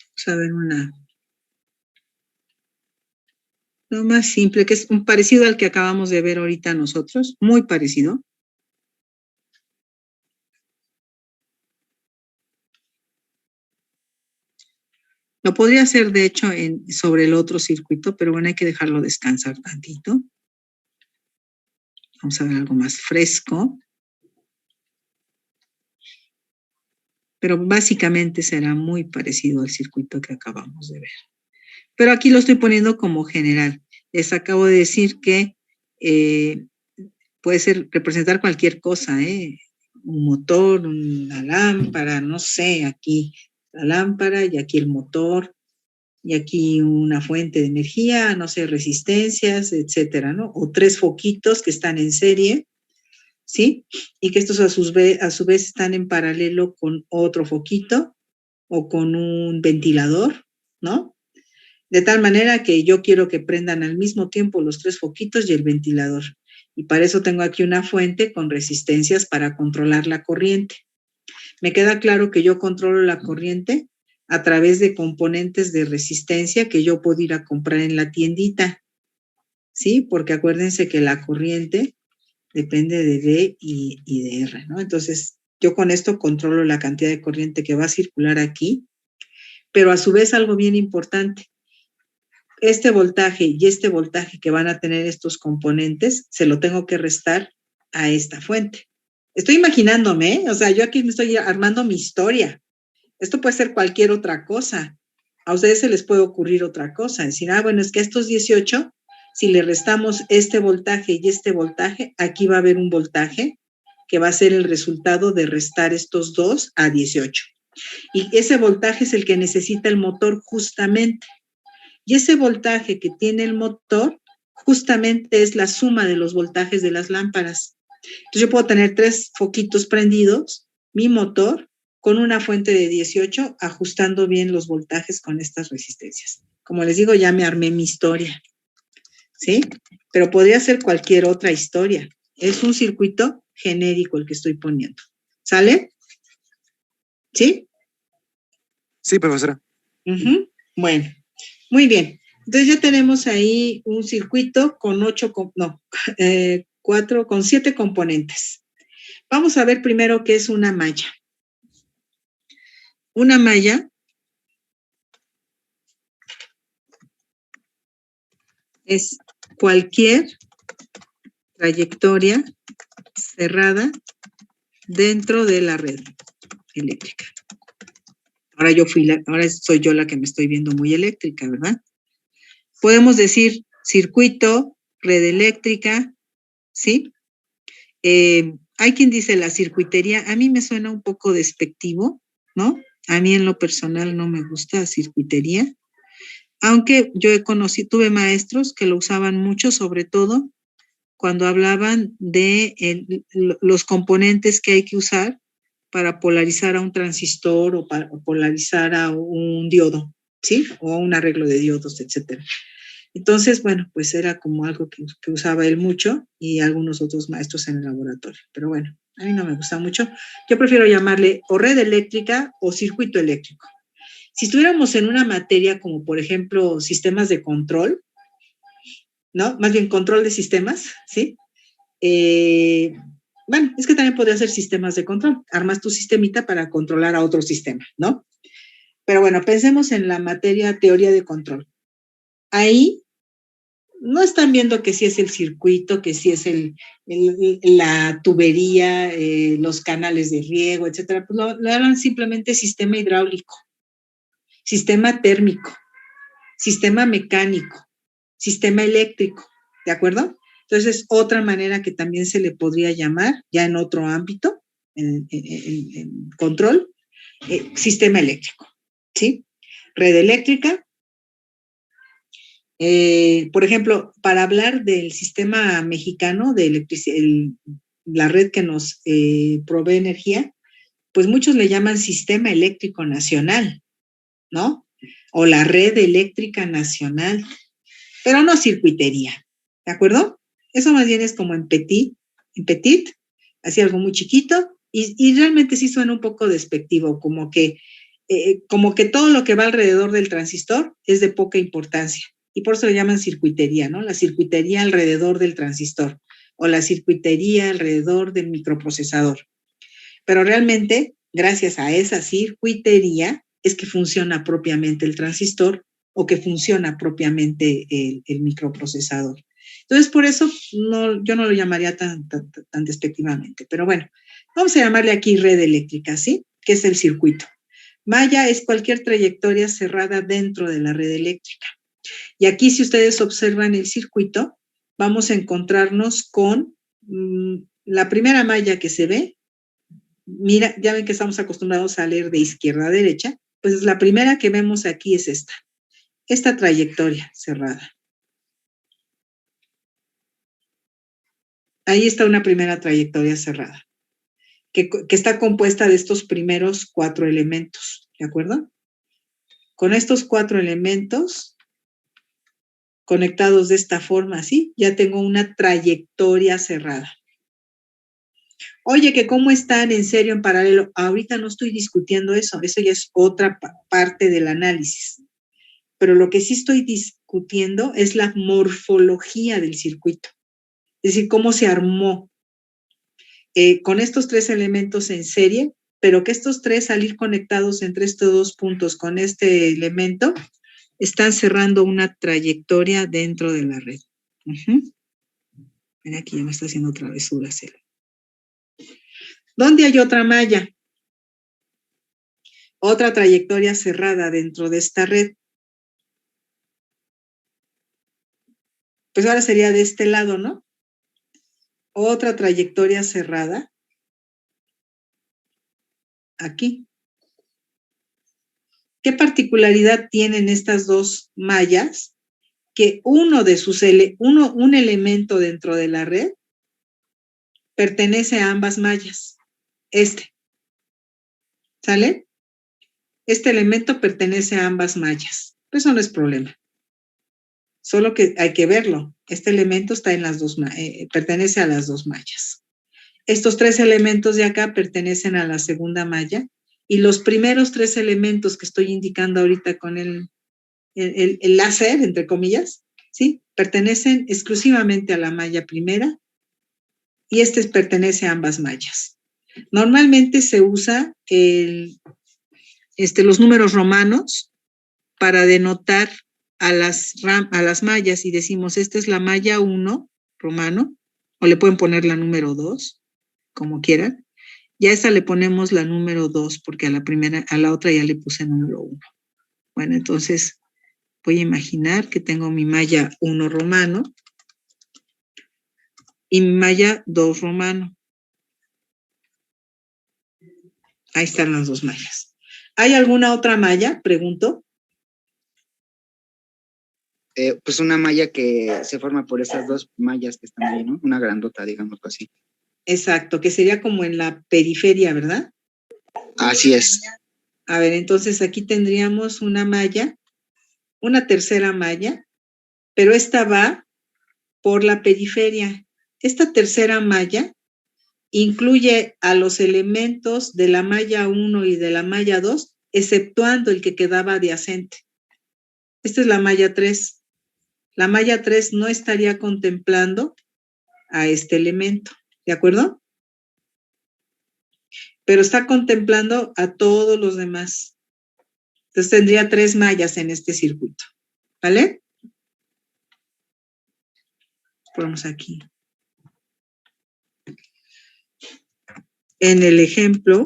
Vamos a ver lo más simple, que es un parecido al que acabamos de ver ahorita nosotros, muy parecido. Lo podría hacer, de hecho, sobre el otro circuito, pero bueno, hay que dejarlo descansar tantito. Vamos a ver algo más fresco. Pero básicamente será muy parecido al circuito que acabamos de ver. Pero aquí lo estoy poniendo como general. Les acabo de decir que puede representar cualquier cosa, un motor, una lámpara, no sé, aquí la lámpara y aquí el motor y aquí una fuente de energía, no sé, resistencias, etcétera, ¿no? O 3 foquitos que están en serie, ¿sí? Y que estos a su vez están en paralelo con otro foquito o con un ventilador, ¿no? De tal manera que yo quiero que prendan al mismo tiempo los 3 foquitos y el ventilador. Y para eso tengo aquí una fuente con resistencias para controlar la corriente. Me queda claro que yo controlo la corriente a través de componentes de resistencia que yo puedo ir a comprar en la tiendita, ¿sí? Porque acuérdense que la corriente depende de D y de R, ¿no? Entonces, yo con esto controlo la cantidad de corriente que va a circular aquí, pero a su vez algo bien importante, este voltaje y este voltaje que van a tener estos componentes, se lo tengo que restar a esta fuente. Estoy imaginándome, o sea, yo aquí me estoy armando mi historia. Esto puede ser cualquier otra cosa. A ustedes se les puede ocurrir otra cosa. Decir, bueno, es que a estos 18, si le restamos este voltaje y este voltaje, aquí va a haber un voltaje que va a ser el resultado de restar estos 2 a 18. Y ese voltaje es el que necesita el motor justamente. Y ese voltaje que tiene el motor justamente es la suma de los voltajes de las lámparas. Entonces yo puedo tener 3 foquitos prendidos, mi motor, con una fuente de 18, ajustando bien los voltajes con estas resistencias. Como les digo, ya me armé mi historia, ¿sí? Pero podría ser cualquier otra historia. Es un circuito genérico el que estoy poniendo. ¿Sale? ¿Sí? Sí, profesora. Bueno, muy bien. Entonces ya tenemos ahí un circuito con 7 componentes. Vamos a ver primero qué es una malla. Una malla es cualquier trayectoria cerrada dentro de la red eléctrica. Ahora soy yo la que me estoy viendo muy eléctrica, ¿verdad? Podemos decir circuito, red eléctrica, ¿sí? Hay quien dice la circuitería. A mí me suena un poco despectivo, ¿no? A mí en lo personal no me gusta circuitería, aunque yo tuve maestros que lo usaban mucho, sobre todo cuando hablaban de los componentes que hay que usar para polarizar a un transistor o para polarizar a un diodo, ¿sí? O a un arreglo de diodos, etcétera. Entonces, bueno, pues era como algo que usaba él mucho y algunos otros maestros en el laboratorio. Pero bueno, a mí no me gusta mucho. Yo prefiero llamarle o red eléctrica o circuito eléctrico. Si estuviéramos en una materia como, por ejemplo, sistemas de control, ¿no? Más bien control de sistemas, ¿sí? Bueno, es que también podría ser sistemas de control. Armas tu sistemita para controlar a otro sistema, ¿no? Pero bueno, pensemos en la materia teoría de control. Ahí no están viendo que sí es el circuito, que sí es la tubería, los canales de riego, etcétera. Pues lo hablan simplemente sistema hidráulico, sistema térmico, sistema mecánico, sistema eléctrico, ¿de acuerdo? Entonces, es otra manera que también se le podría llamar, ya en otro ámbito, en control, sistema eléctrico, ¿sí? Red eléctrica. Por ejemplo, para hablar del sistema mexicano de electricidad, la red que nos provee energía, pues muchos le llaman Sistema Eléctrico Nacional, ¿no? O la Red Eléctrica Nacional, pero no circuitería, ¿de acuerdo? Eso más bien es como en petit, así algo muy chiquito, y realmente sí suena un poco despectivo, como que todo lo que va alrededor del transistor es de poca importancia, y por eso le llaman circuitería, ¿no? La circuitería alrededor del transistor, o la circuitería alrededor del microprocesador. Pero realmente, gracias a esa circuitería, es que funciona propiamente el transistor o que funciona propiamente el microprocesador. Entonces, por eso yo no lo llamaría tan despectivamente. Pero bueno, vamos a llamarle aquí red eléctrica, ¿sí? Que es el circuito. Malla es cualquier trayectoria cerrada dentro de la red eléctrica. Y aquí, si ustedes observan el circuito, vamos a encontrarnos con la primera malla que se ve. Mira, ya ven que estamos acostumbrados a leer de izquierda a derecha, pues la primera que vemos aquí es esta trayectoria cerrada. Ahí está una primera trayectoria cerrada, que está compuesta de estos primeros 4 elementos, ¿de acuerdo? Con estos 4 elementos conectados de esta forma, ¿sí? Ya tengo una trayectoria cerrada. Oye, que cómo están en serio, en paralelo. Ahorita no estoy discutiendo eso ya es otra parte del análisis. Pero lo que sí estoy discutiendo es la morfología del circuito, es decir, cómo se armó con estos 3 elementos en serie, pero que estos 3 al ir conectados entre estos 2 puntos con este elemento, están cerrando una trayectoria dentro de la red. Mira, aquí ya me está haciendo travesuras. ¿Dónde hay otra malla? Otra trayectoria cerrada dentro de esta red. Pues ahora sería de este lado, ¿no? Otra trayectoria cerrada. Aquí. ¿Qué particularidad tienen estas dos mallas? Que un elemento dentro de la red pertenece a ambas mallas. ¿Sale? Este elemento pertenece a ambas mallas. Eso no es problema. Solo que hay que verlo. Este elemento está en las dos, pertenece a las dos mallas. Estos tres elementos de acá pertenecen a la segunda malla y los primeros tres elementos que estoy indicando ahorita con el láser, entre comillas, ¿sí? Pertenecen exclusivamente a la malla primera y este pertenece a ambas mallas. Normalmente se usa los números romanos para denotar a las mallas y decimos, esta es la malla 1 romano, o le pueden poner la número 2, como quieran. Y a esta le ponemos la número 2 porque a la otra ya le puse número 1. Bueno, entonces voy a imaginar que tengo mi malla 1 romano y mi malla 2 romano. Ahí están las dos mallas. ¿Hay alguna otra malla? Pregunto. Pues una malla que se forma por esas dos mallas que están ahí, ¿no? Una grandota, digamos así. Exacto, que sería como en la periferia, ¿verdad? Así es. A ver, entonces aquí tendríamos una malla, una tercera malla, pero esta va por la periferia. Esta tercera malla incluye a los elementos de la malla 1 y de la malla 2, exceptuando el que quedaba adyacente. Esta es la malla 3. La malla 3 no estaría contemplando a este elemento, ¿de acuerdo? Pero está contemplando a todos los demás. Entonces tendría 3 mallas en este circuito, ¿vale? Ponemos aquí. En el ejemplo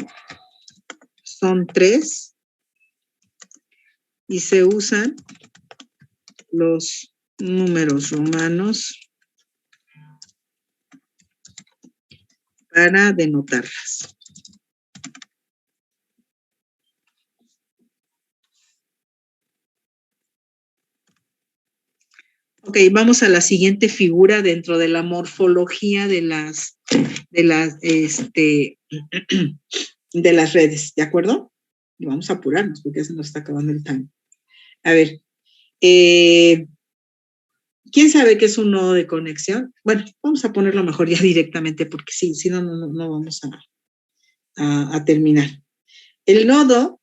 son 3 y se usan los números romanos para denotarlas. Ok, vamos a la siguiente figura dentro de la morfología de las redes, ¿de acuerdo? Y vamos a apurarnos porque ya se nos está acabando el time. A ver, ¿quién sabe qué es un nodo de conexión? Bueno, vamos a ponerlo mejor ya directamente porque si no vamos a terminar. El nodo,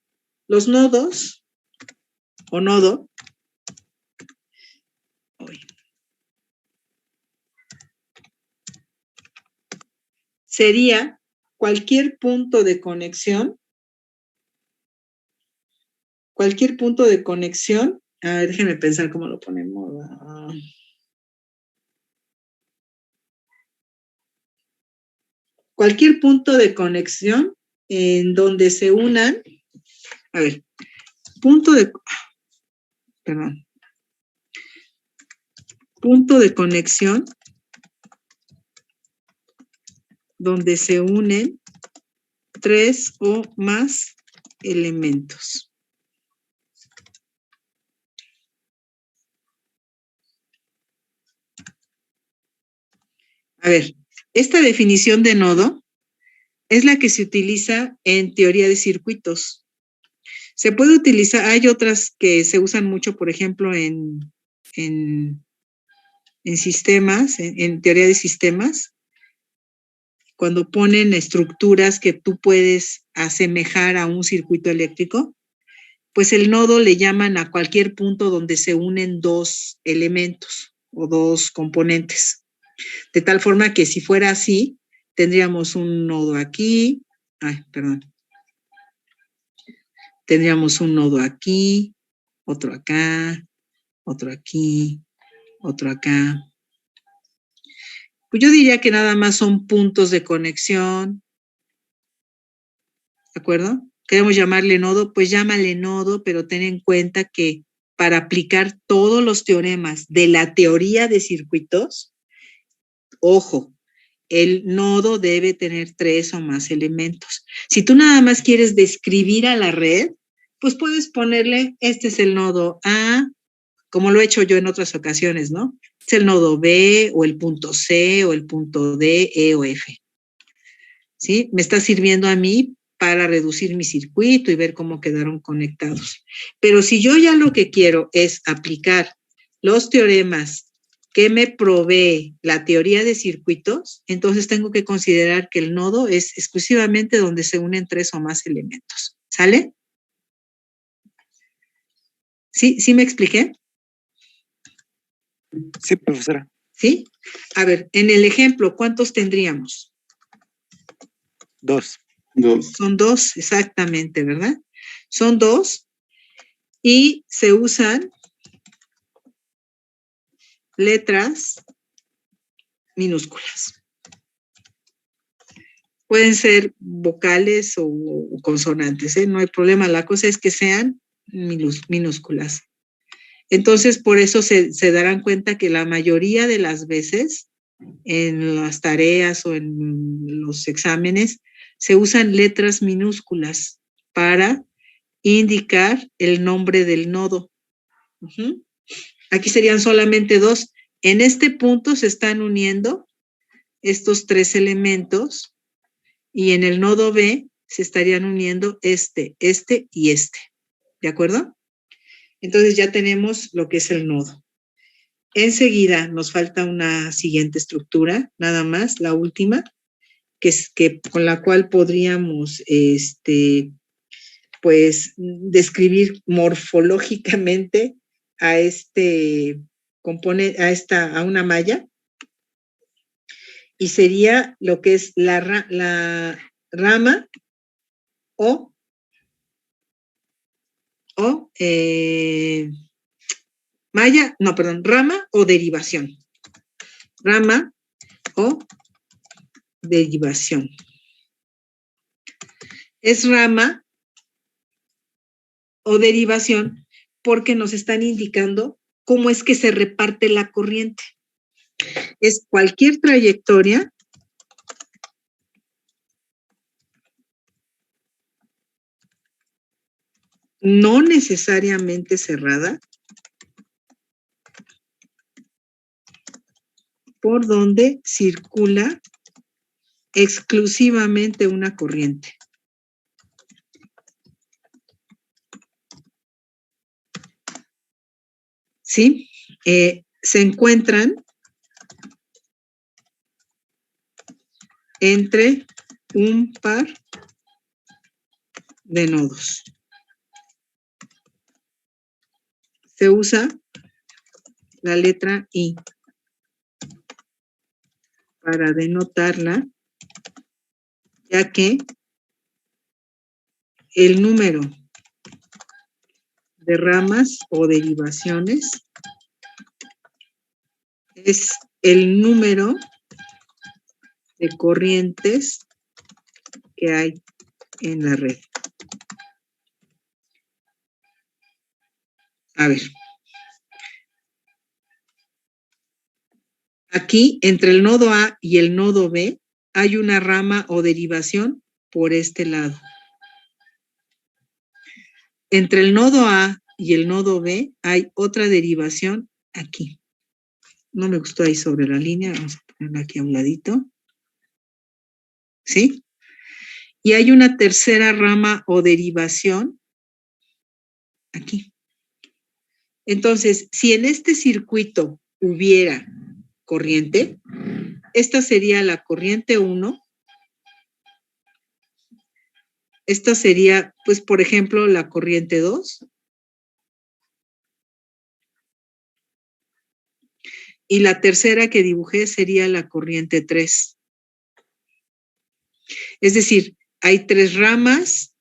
los nodos o nodo, sería cualquier punto de conexión, a ver, déjenme pensar cómo lo ponemos. Cualquier punto de conexión en donde se unan, a ver, punto de conexión donde se unen 3 o más elementos. A ver, esta definición de nodo es la que se utiliza en teoría de circuitos. Se puede utilizar, hay otras que se usan mucho, por ejemplo, en sistemas, en teoría de sistemas, cuando ponen estructuras que tú puedes asemejar a un circuito eléctrico, pues el nodo le llaman a cualquier punto donde se unen 2 elementos o 2 componentes. De tal forma que si fuera así, tendríamos un nodo aquí, tendríamos un nodo aquí, otro acá, otro aquí, otro acá. Pues yo diría que nada más son puntos de conexión, ¿de acuerdo? Queremos llamarle nodo, pues llámale nodo, pero ten en cuenta que para aplicar todos los teoremas de la teoría de circuitos, ojo, el nodo debe tener 3 o más elementos. Si tú nada más quieres describir a la red, pues puedes ponerle, este es el nodo A, como lo he hecho yo en otras ocasiones, ¿no? Es el nodo B, o el punto C, o el punto D, E o F. ¿Sí? Me está sirviendo a mí para reducir mi circuito y ver cómo quedaron conectados. Pero si yo ya lo que quiero es aplicar los teoremas que me provee la teoría de circuitos, entonces tengo que considerar que el nodo es exclusivamente donde se unen 3 o más elementos. ¿Sale? ¿Sí? ¿Sí me expliqué? Sí, profesora. ¿Sí? A ver, en el ejemplo, ¿cuántos tendríamos? 2. 2. Son 2, exactamente, ¿verdad? Son 2 y se usan letras minúsculas. Pueden ser vocales o consonantes, ¿eh? No hay problema. La cosa es que sean minúsculas. Entonces, por eso se darán cuenta que la mayoría de las veces en las tareas o en los exámenes se usan letras minúsculas para indicar el nombre del nodo. Aquí serían solamente 2. En este punto se están uniendo estos 3 elementos y en el nodo B se estarían uniendo este y este. ¿De acuerdo? Entonces ya tenemos lo que es el nodo. Enseguida nos falta una siguiente estructura, nada más, la última, con la cual podríamos pues describir morfológicamente a a una malla, y sería lo que es la rama rama o derivación. Rama o derivación. Es rama o derivación porque nos están indicando cómo es que se reparte la corriente. Es cualquier trayectoria no necesariamente cerrada por donde circula exclusivamente una corriente. ¿Sí? Se encuentran entre un par de nodos. Se usa la letra I para denotarla, ya que el número de ramas o derivaciones es el número de corrientes que hay en la red. A ver. Aquí, entre el nodo A y el nodo B, hay una rama o derivación por este lado. Entre el nodo A y el nodo B hay otra derivación aquí. No me gustó ahí sobre la línea, vamos a ponerla aquí a un ladito. ¿Sí? Y hay una tercera rama o derivación aquí. Entonces, si en este circuito hubiera corriente, esta sería la corriente 1. Esta sería, pues, por ejemplo, la corriente 2. Y la tercera que dibujé sería la corriente 3. Es decir, hay tres ramas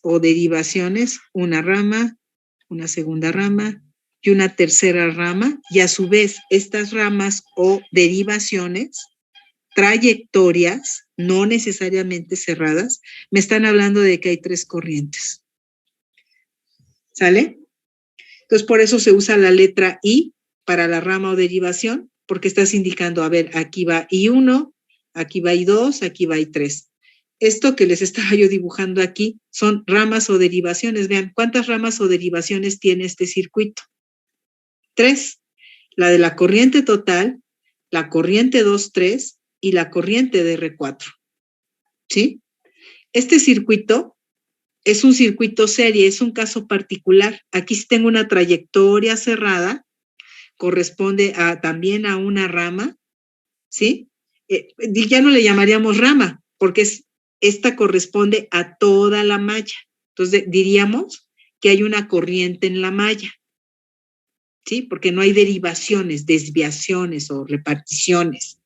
o derivaciones, una rama, una segunda rama y una tercera rama, y a su vez estas ramas o derivaciones, trayectorias, no necesariamente cerradas, me están hablando de que hay 3 corrientes. ¿Sale? Entonces, por eso se usa la letra I para la rama o derivación, porque estás indicando, a ver, aquí va I1, aquí va I2, aquí va I3. Esto que les estaba yo dibujando aquí son ramas o derivaciones. Vean, ¿cuántas ramas o derivaciones tiene este circuito? 3. La de la corriente total, la corriente 2,3 y la corriente de R4. ¿Sí? Este circuito es un circuito serie, es un caso particular. Aquí sí tengo una trayectoria cerrada, corresponde también a una rama, ¿sí? Ya no le llamaríamos rama, porque esta corresponde a toda la malla. Entonces diríamos que hay una corriente en la malla, ¿sí? Porque no hay derivaciones, desviaciones o reparticiones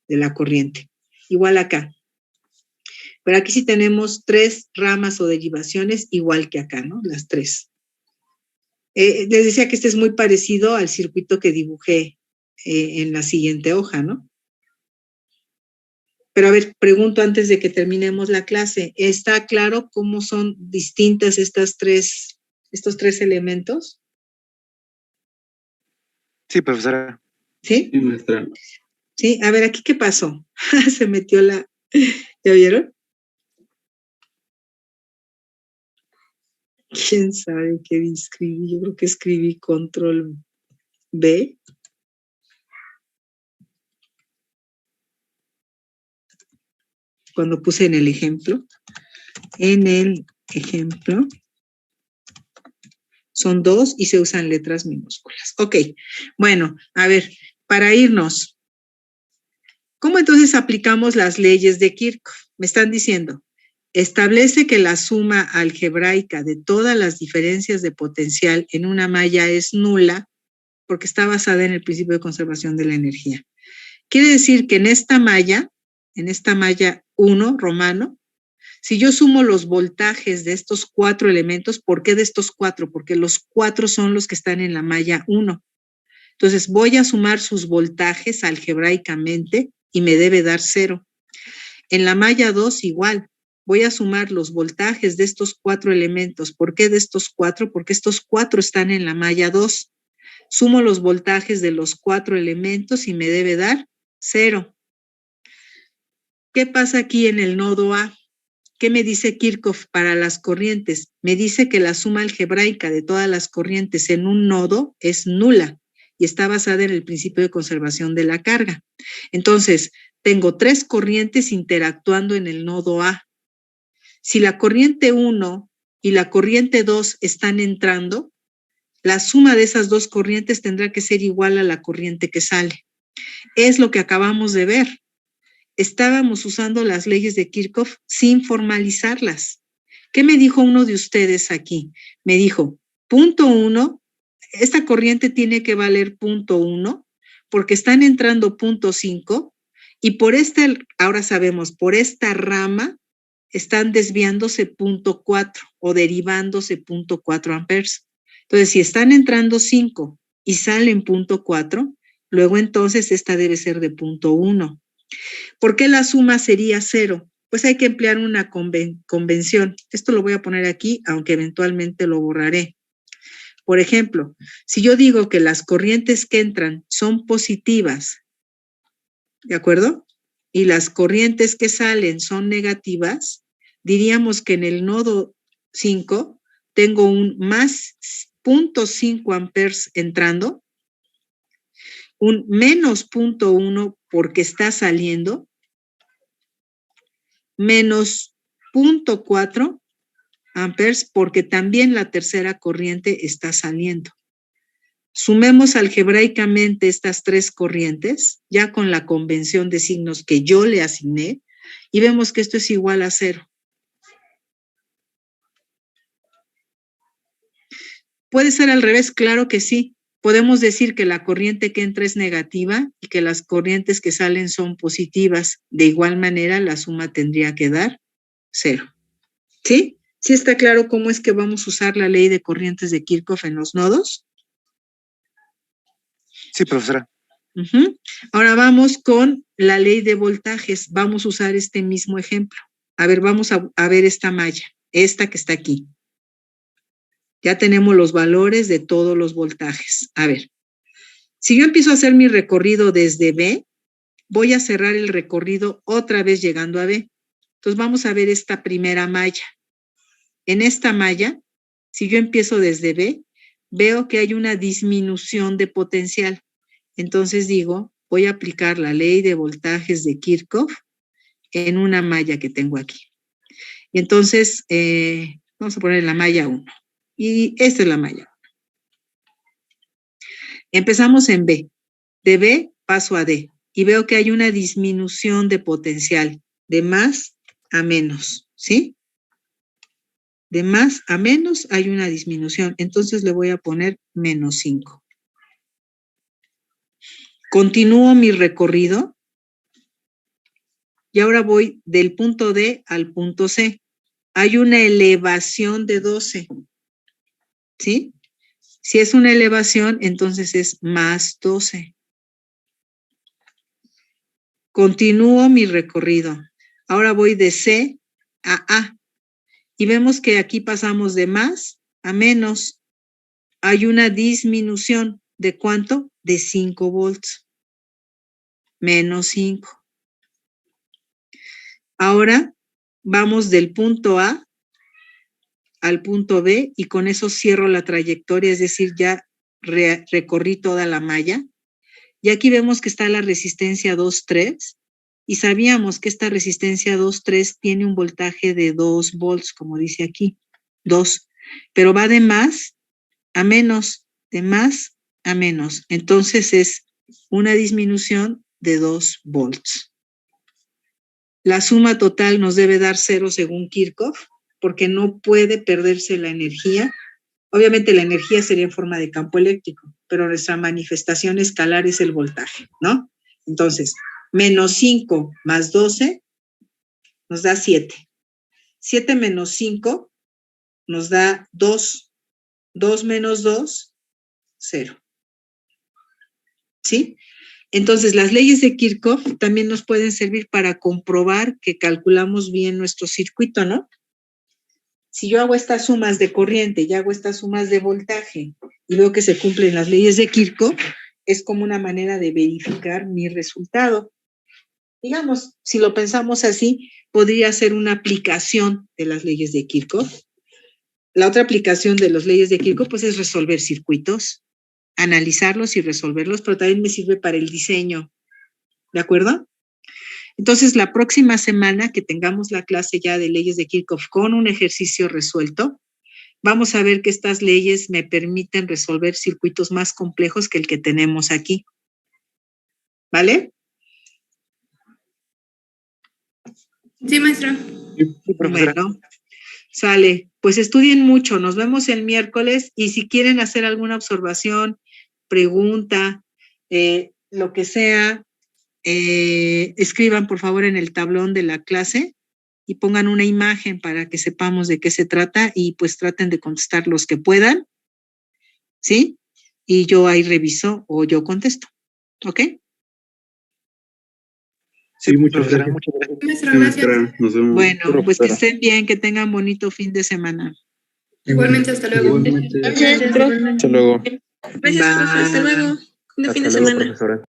de la corriente. Igual acá. Pero aquí sí tenemos 3 ramas o derivaciones, igual que acá, ¿no? Las 3. Les decía que este es muy parecido al circuito que dibujé en la siguiente hoja, ¿no? Pero a ver, pregunto antes de que terminemos la clase, ¿está claro cómo son distintas estos 3 elementos? Sí, profesora. ¿Sí? Sí, maestra. Sí, a ver, ¿aquí qué pasó? Se metió la... ¿Ya vieron? ¿Quién sabe qué escribí? Yo creo que escribí control B. Cuando puse en el ejemplo. En el ejemplo son 2 y se usan letras minúsculas. Ok, bueno, a ver, para irnos, ¿cómo entonces aplicamos las leyes de Kirchhoff? Me están diciendo, establece que la suma algebraica de todas las diferencias de potencial en una malla es nula porque está basada en el principio de conservación de la energía. Quiere decir que en esta malla 1, romano, si yo sumo los voltajes de estos 4 elementos, ¿por qué de estos 4? Porque los 4 son los que están en la malla 1. Entonces voy a sumar sus voltajes algebraicamente y me debe dar 0. En la malla 2 igual, voy a sumar los voltajes de estos 4 elementos. ¿Por qué de estos 4? Porque estos 4 están en la malla 2. Sumo los voltajes de los 4 elementos y me debe dar 0. ¿Qué pasa aquí en el nodo A? ¿Qué me dice Kirchhoff para las corrientes? Me dice que la suma algebraica de todas las corrientes en un nodo es nula y está basada en el principio de conservación de la carga. Entonces, tengo 3 corrientes interactuando en el nodo A. Si la corriente 1 y la corriente 2 están entrando, la suma de esas 2 corrientes tendrá que ser igual a la corriente que sale. Es lo que acabamos de ver. Estábamos usando las leyes de Kirchhoff sin formalizarlas. ¿Qué me dijo uno de ustedes aquí? Me dijo, punto 1, esta corriente tiene que valer punto 1 porque están entrando punto 5 y por ahora sabemos, por esta rama están desviándose punto 4 o derivándose punto 4 amperes. Entonces, si están entrando 5 y salen punto 4, luego entonces esta debe ser de punto 1. ¿Por qué la suma sería 0? Pues hay que emplear una convención. Esto lo voy a poner aquí, aunque eventualmente lo borraré. Por ejemplo, si yo digo que las corrientes que entran son positivas, ¿de acuerdo? Y las corrientes que salen son negativas, diríamos que en el nodo 5 tengo un más 0.5 amperes entrando, un menos 0.1 porque está saliendo, menos 0.4 amperes porque también la tercera corriente está saliendo. Sumemos algebraicamente estas 3 corrientes, ya con la convención de signos que yo le asigné, y vemos que esto es igual a 0. ¿Puede ser al revés? Claro que sí. Podemos decir que la corriente que entra es negativa y que las corrientes que salen son positivas. De igual manera, la suma tendría que dar 0. ¿Sí? ¿Sí está claro cómo es que vamos a usar la ley de corrientes de Kirchhoff en los nodos? Sí, profesora. Ahora vamos con la ley de voltajes. Vamos a usar este mismo ejemplo. A ver, vamos a ver esta malla, esta que está aquí. Ya tenemos los valores de todos los voltajes. A ver, si yo empiezo a hacer mi recorrido desde B, voy a cerrar el recorrido otra vez llegando a B. Entonces vamos a ver esta primera malla. En esta malla, si yo empiezo desde B, veo que hay una disminución de potencial. Entonces digo, voy a aplicar la ley de voltajes de Kirchhoff en una malla que tengo aquí. Y entonces, vamos a poner la malla 1. Y esta es la malla 1. Empezamos en B. De B paso a D. Y veo que hay una disminución de potencial, de más a menos, ¿sí? De más a menos hay una disminución. Entonces le voy a poner menos 5. Continúo mi recorrido. Y ahora voy del punto D al punto C. Hay una elevación de 12. ¿Sí? Si es una elevación, entonces es más 12. Continúo mi recorrido. Ahora voy de C a A. Y vemos que aquí pasamos de más a menos. Hay una disminución. ¿De cuánto? De 5 volts. Menos 5. Ahora vamos del punto A al punto B y con eso cierro la trayectoria, es decir, ya recorrí toda la malla. Y aquí vemos que está la resistencia 2,3 y sabíamos que esta resistencia 2,3 tiene un voltaje de 2 volts, como dice aquí, 2, pero va de más a menos, de más a menos. Entonces es una disminución de 2 volts. La suma total nos debe dar 0 según Kirchhoff, porque no puede perderse la energía. Obviamente la energía sería en forma de campo eléctrico, pero nuestra manifestación escalar es el voltaje, ¿no? Entonces, menos 5 más 12 nos da 7. 7 menos 5 nos da 2. 2 menos 2, 0. ¿Sí? Entonces, las leyes de Kirchhoff también nos pueden servir para comprobar que calculamos bien nuestro circuito, ¿no? Si yo hago estas sumas de corriente y hago estas sumas de voltaje y veo que se cumplen las leyes de Kirchhoff, es como una manera de verificar mi resultado. Digamos, si lo pensamos así, podría ser una aplicación de las leyes de Kirchhoff. La otra aplicación de las leyes de Kirchhoff, pues, es resolver circuitos, analizarlos y resolverlos, pero también me sirve para el diseño. ¿De acuerdo? Entonces, la próxima semana que tengamos la clase ya de leyes de Kirchhoff con un ejercicio resuelto, vamos a ver que estas leyes me permiten resolver circuitos más complejos que el que tenemos aquí. ¿Vale? Sí, maestra. Bueno, sale. Pues estudien mucho. Nos vemos el miércoles y si quieren hacer alguna observación, pregunta, lo que sea, escriban por favor en el tablón de la clase y pongan una imagen para que sepamos de qué se trata y pues traten de contestar los que puedan, ¿sí? Y yo ahí reviso o yo contesto, ¿ok? Sí, muchas gracias. Muchas gracias. Maestra, Sí, gracias. maestra, nos vemos. Bueno, pues que estén bien, que tengan bonito fin de semana. Igualmente, hasta luego. Igualmente. Hasta luego. Gracias, profe. Hasta luego. Buen fin de Hasta luego, semana. profesora.